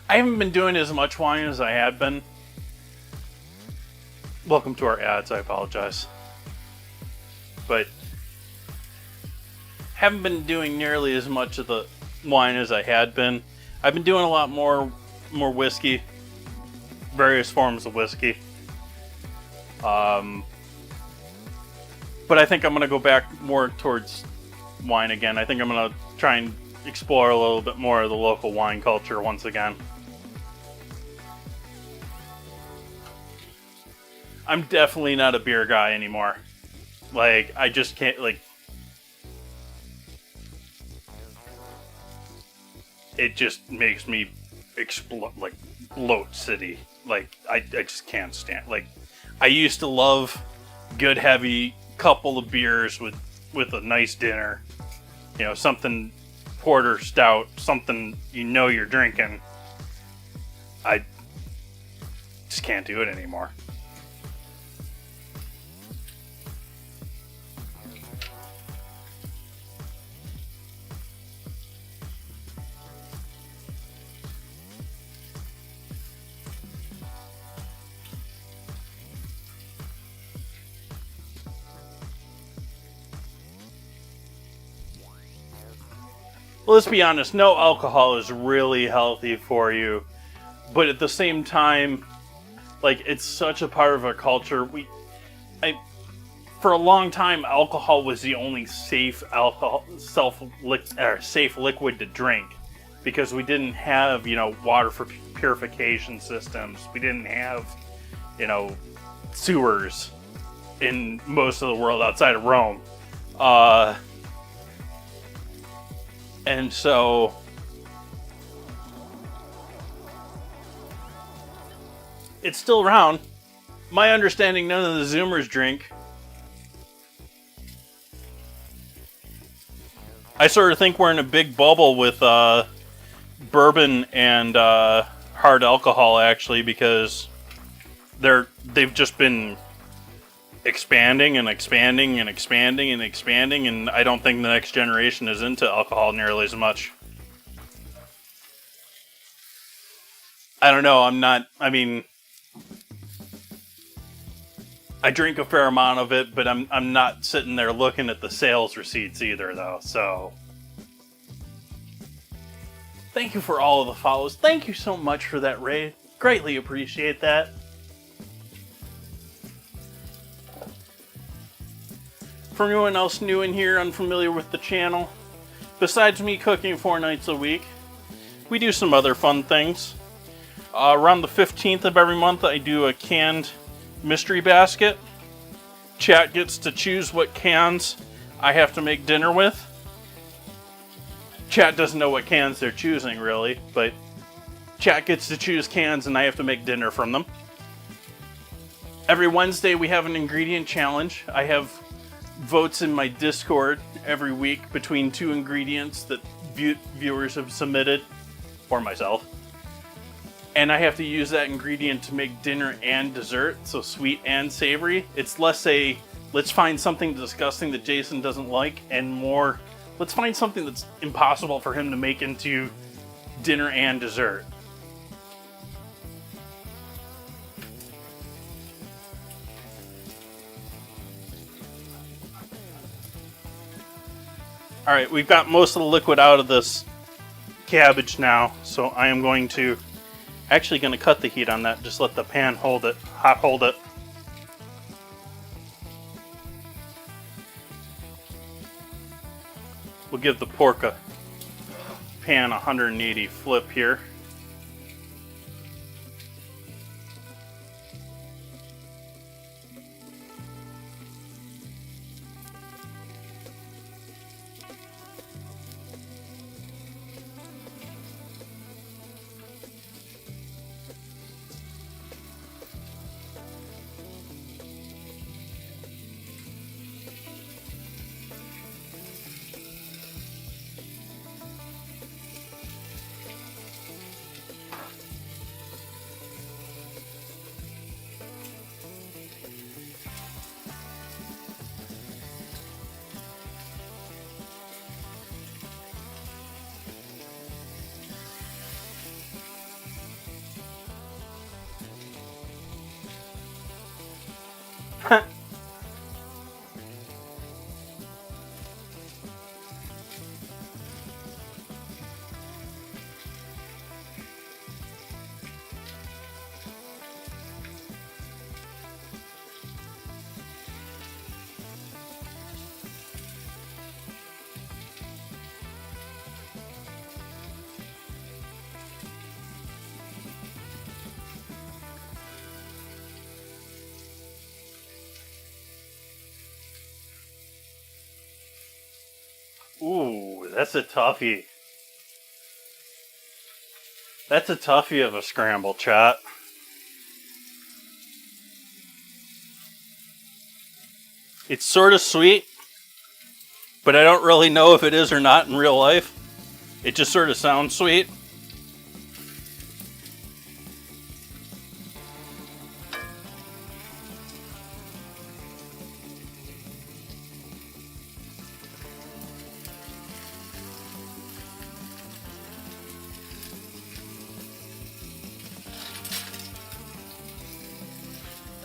I haven't been doing as much wine as I had been. Welcome to our ads, I apologize. But haven't been doing nearly as much of the wine as I had been. I've been doing a lot more whiskey, various forms of whiskey. But I think I'm going to go back more towards wine again. I think I'm going to try and explore a little bit more of the local wine culture once again. I'm definitely not a beer guy anymore. Like, I just can't, like... It just makes me explode, like, bloat city. Like, I just can't stand... Like, I used to love good, heavy couple of beers with a nice dinner. You know, something porter, stout, something you know you're drinking. I just can't do it anymore. Well, let's be honest, no alcohol is really healthy for you. But at the same time, like, it's such a part of our culture. For a long time, alcohol was the only safe safe liquid to drink, because we didn't have, you know, water for purification systems. We didn't have, you know, sewers in most of the world outside of Rome. And so it's still around. My understanding, none of the Zoomers drink. I sort of think we're in a big bubble with bourbon and hard alcohol, actually, because they've just been expanding and expanding and expanding and expanding, and I don't think the next generation is into alcohol nearly as much. I don't know, I drink a fair amount of it, but I'm not sitting there looking at the sales receipts either, though, so... Thank you for all of the follows. Thank you so much for that, Ray. Greatly appreciate that. For anyone else new in here, unfamiliar with the channel, besides me cooking 4 nights a week, we do some other fun things. Around the 15th of every month, I do a canned mystery basket. Chat gets to choose what cans I have to make dinner with. Chat doesn't know what cans they're choosing, really, but chat gets to choose cans and I have to make dinner from them. Every Wednesday, we have an ingredient challenge. I have votes in my Discord every week between 2 ingredients that viewers have submitted, or myself. And I have to use that ingredient to make dinner and dessert, so sweet and savory. It's less a, let's find something disgusting that Jason doesn't like, and more, let's find something that's impossible for him to make into dinner and dessert. Alright, we've got most of the liquid out of this cabbage now, so I am going to cut the heat on that, just let the pan hold it, hot hold it. We'll give the pork a pan 180 flip here. Ooh, that's a toughie. That's a toughie of a scramble, chat. It's sort of sweet, but I don't really know if it is or not in real life. It just sort of sounds sweet.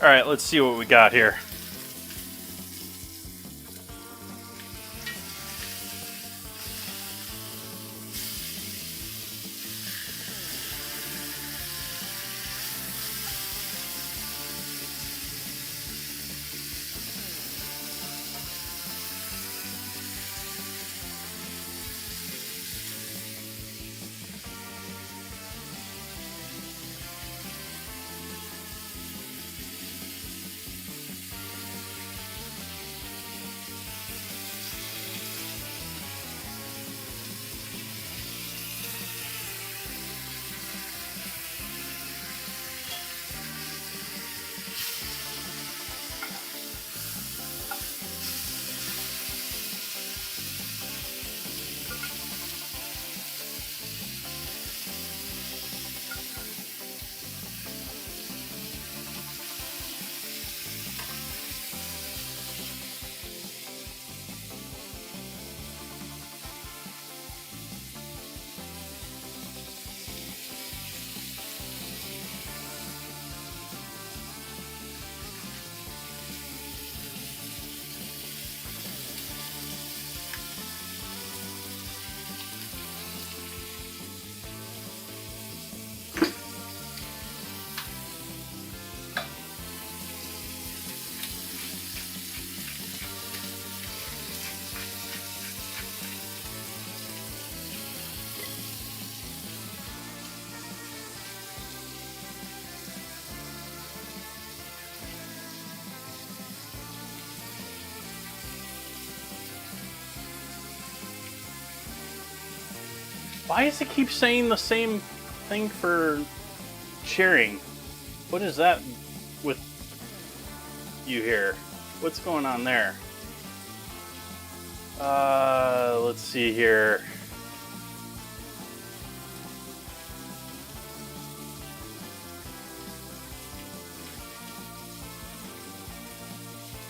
Alright, let's see what we got here. Why does it keep saying the same thing for sharing? What is that with you here? What's going on there? Let's see here.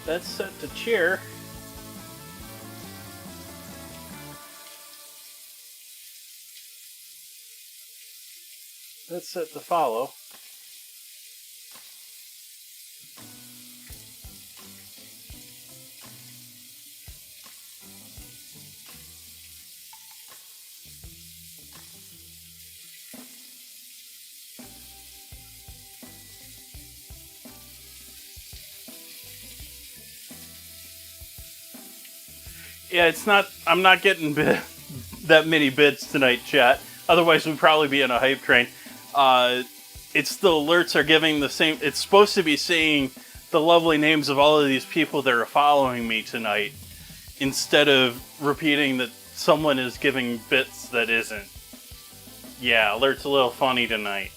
That's set to cheer. That's set to follow. Yeah, it's not. I'm not getting that many bits tonight, chat. Otherwise, we'd probably be in a hype train. It's the alerts are giving the same. It's supposed to be saying the lovely names of all of these people that are following me tonight, instead of repeating that someone is giving bits that isn't. Yeah, alert's a little funny tonight.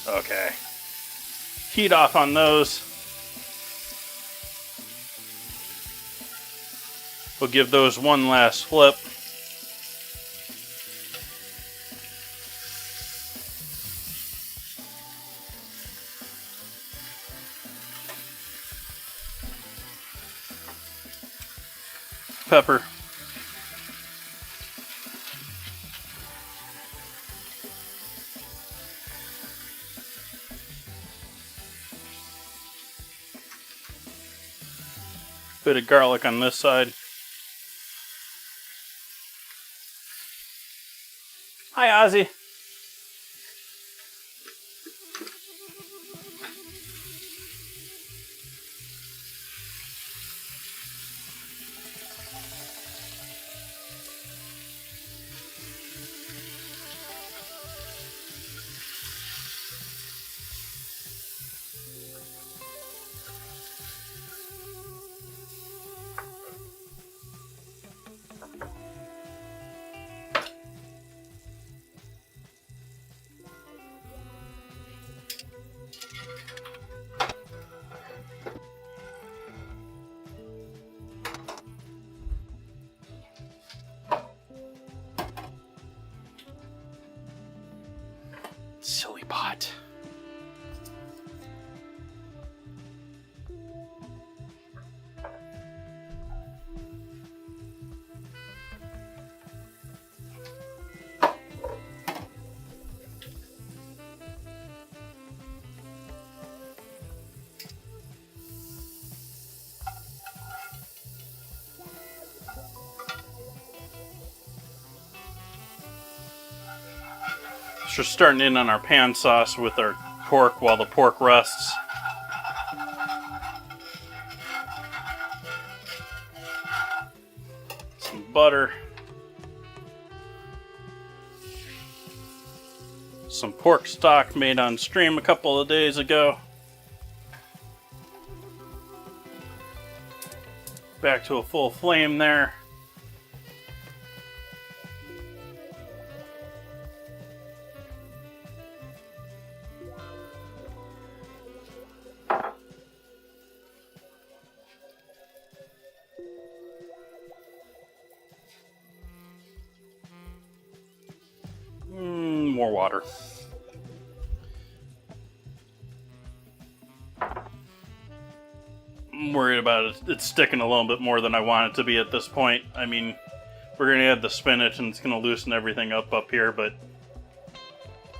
Okay. Heat off on those. We'll give those one last flip. Pepper. Bit of garlic on this side. Hi, Ozzy. just starting in on our pan sauce with our pork while the pork rusts. Some butter. Some pork stock made on stream a couple of days ago. Back to a full flame there. More water. I'm worried about it. It's sticking a little bit more than I want it to be at this point. I mean, we're going to add the spinach and it's going to loosen everything up here, but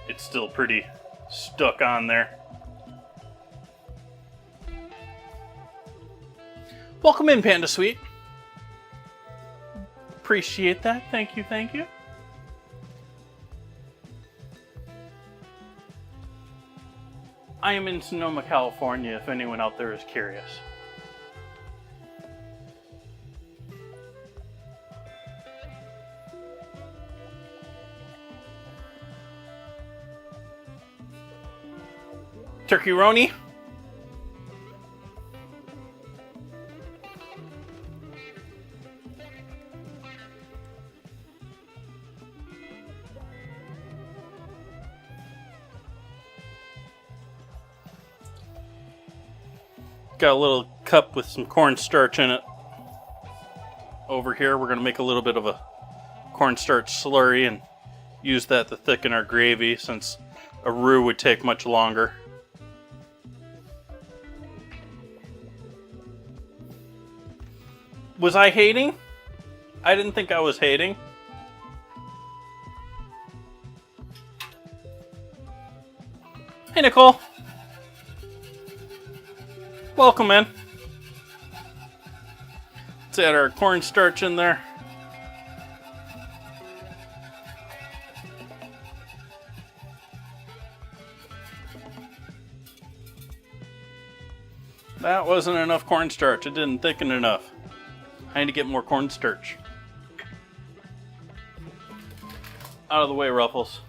it's still pretty stuck on there. Welcome in, Panda Sweet. Appreciate that. Thank you, thank you. I am in Sonoma, California, if anyone out there is curious. Turkey Roni. Got a little cup with some cornstarch in it. Over here, we're going to make a little bit of a cornstarch slurry and use that to thicken our gravy, since a roux would take much longer. Was I hating? I didn't think I was hating. Hey, Nicole. Welcome in. Let's add our cornstarch in there. That wasn't enough cornstarch. It didn't thicken enough. I need to get more cornstarch. Out of the way, Ruffles.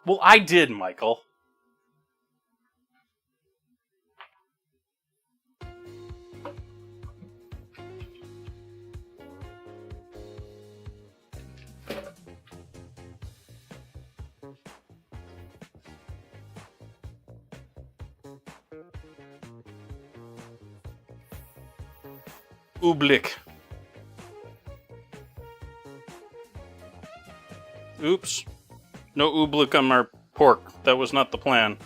Well, I did, Michael. Ooblik. Oops. No ooblik on our pork. That was not the plan.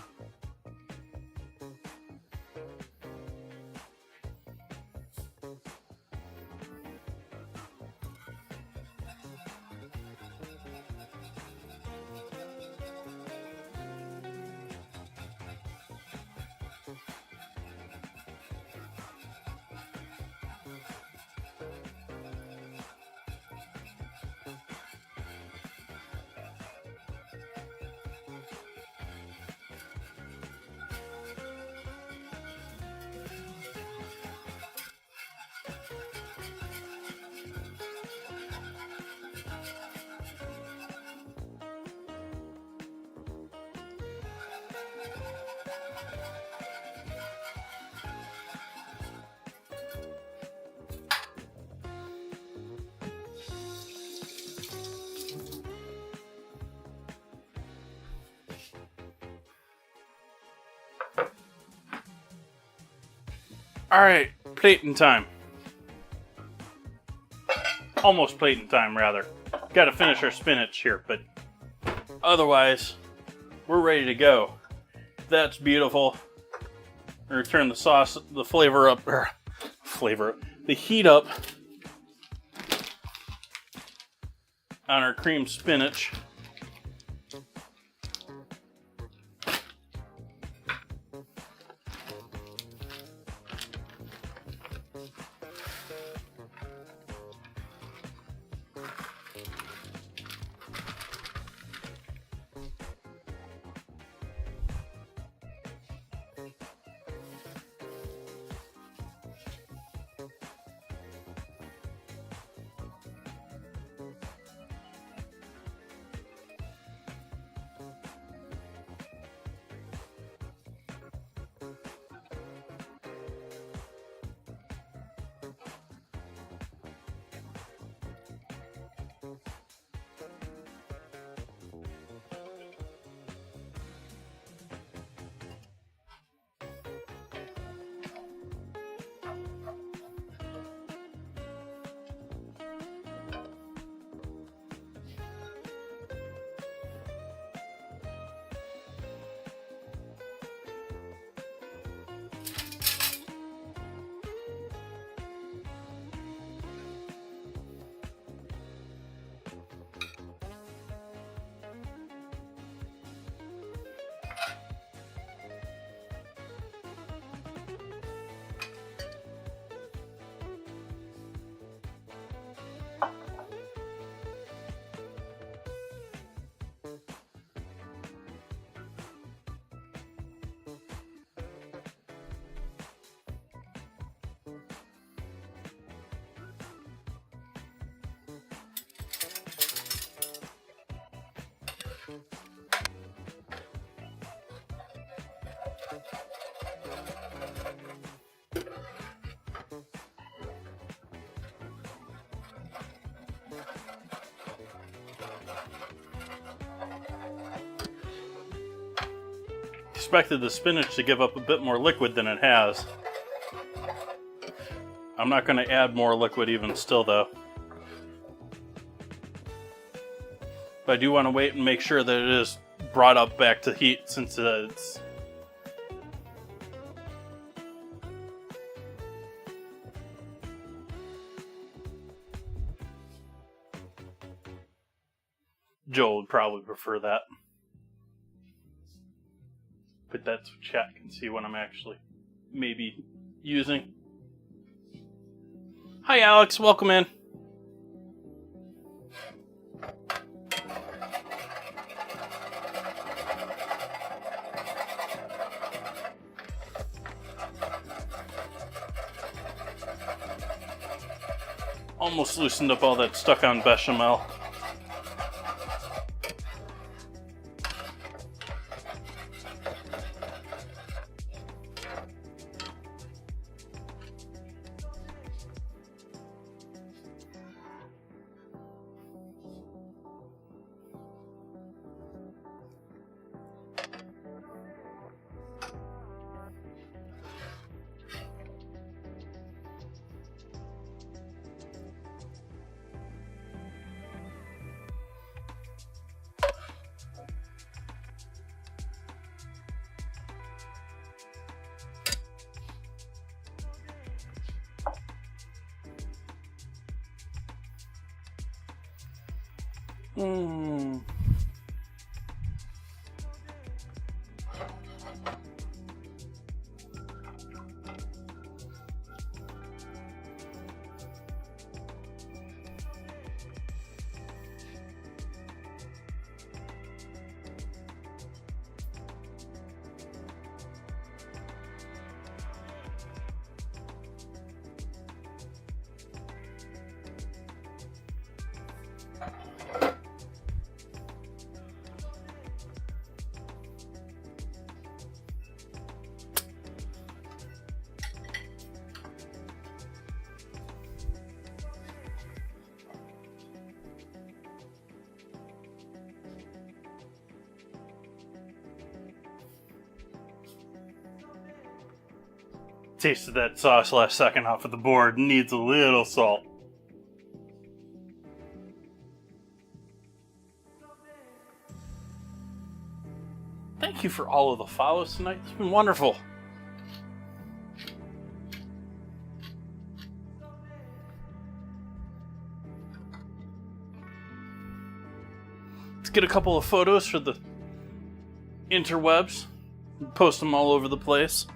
Alright, plating time. Almost plating time, rather. Gotta finish our spinach here, but otherwise, we're ready to go. That's beautiful. We're gonna turn the sauce, the flavor up, the heat up on our cream spinach. expected the spinach to give up a bit more liquid than it has. I'm not going to add more liquid even still though. But I do want to wait and make sure that it is brought up back to heat since it's... Joel would probably prefer that. But that's what chat can see when I'm actually maybe using. Hi Alex, welcome in. Almost loosened up all that stuck on bechamel. Tasted that sauce last second off of the board. Needs a little salt. Thank you for all of the follows tonight. It's been wonderful. Let's get a couple of photos for the interwebs. Post them all over the place.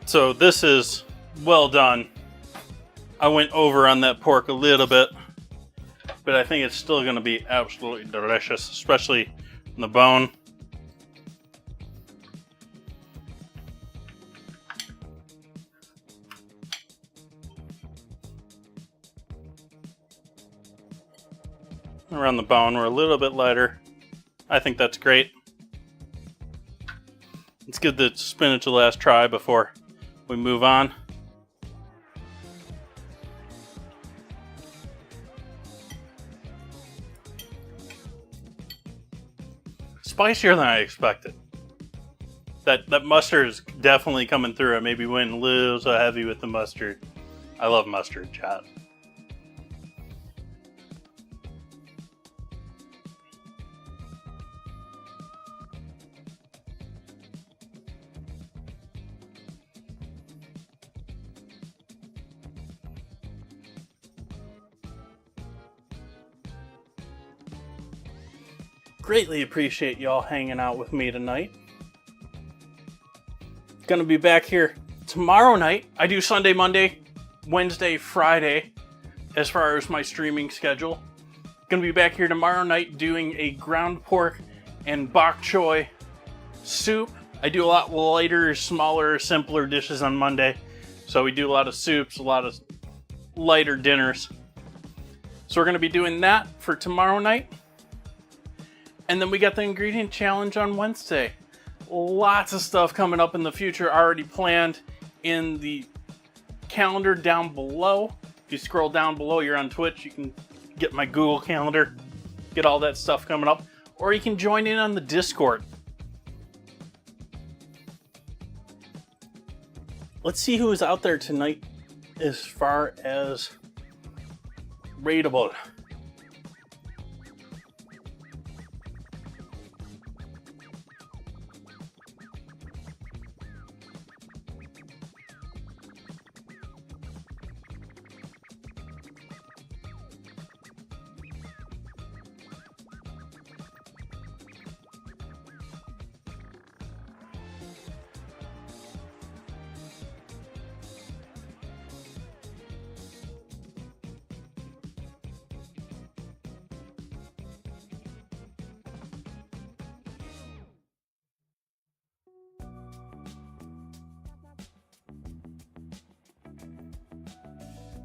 So this is well done. I went over on that pork a little bit, but I think it's still going to be absolutely delicious, especially in the bone. Around the bone, we're a little bit lighter. I think that's great. Let's give the spinach a last try before we move on. Spicier than I expected. That mustard is definitely coming through. I maybe went a little so heavy with the mustard. I love mustard, chat. Greatly appreciate y'all hanging out with me tonight. Gonna be back here tomorrow night. I do Sunday, Monday, Wednesday, Friday as far as my streaming schedule. Gonna be back here tomorrow night doing a ground pork and bok choy soup. I do a lot lighter, smaller, simpler dishes on Monday. So we do a lot of soups, a lot of lighter dinners. So we're gonna be doing that for tomorrow night. And then we got the ingredient challenge on Wednesday. Lots of stuff coming up in the future already planned in the calendar down below. If you scroll down below, you're on Twitch, you can get my Google Calendar, get all that stuff coming up. Or you can join in on the Discord. Let's see who is out there tonight as far as rateable.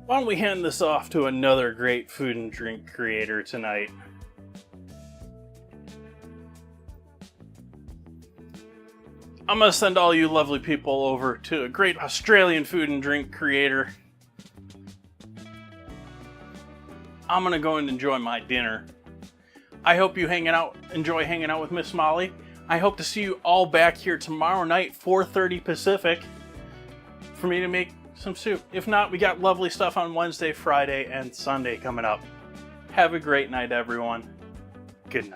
Why don't we hand this off to another great food and drink creator tonight? I'm going to send all you lovely people over to a great Australian food and drink creator. I'm going to go and enjoy my dinner. I hope you enjoy hanging out with Miss Molly. I hope to see you all back here tomorrow night, 4:30 Pacific, for me to make some soup. If not, we got lovely stuff on Wednesday, Friday, and Sunday coming up. Have a great night, everyone. Good night.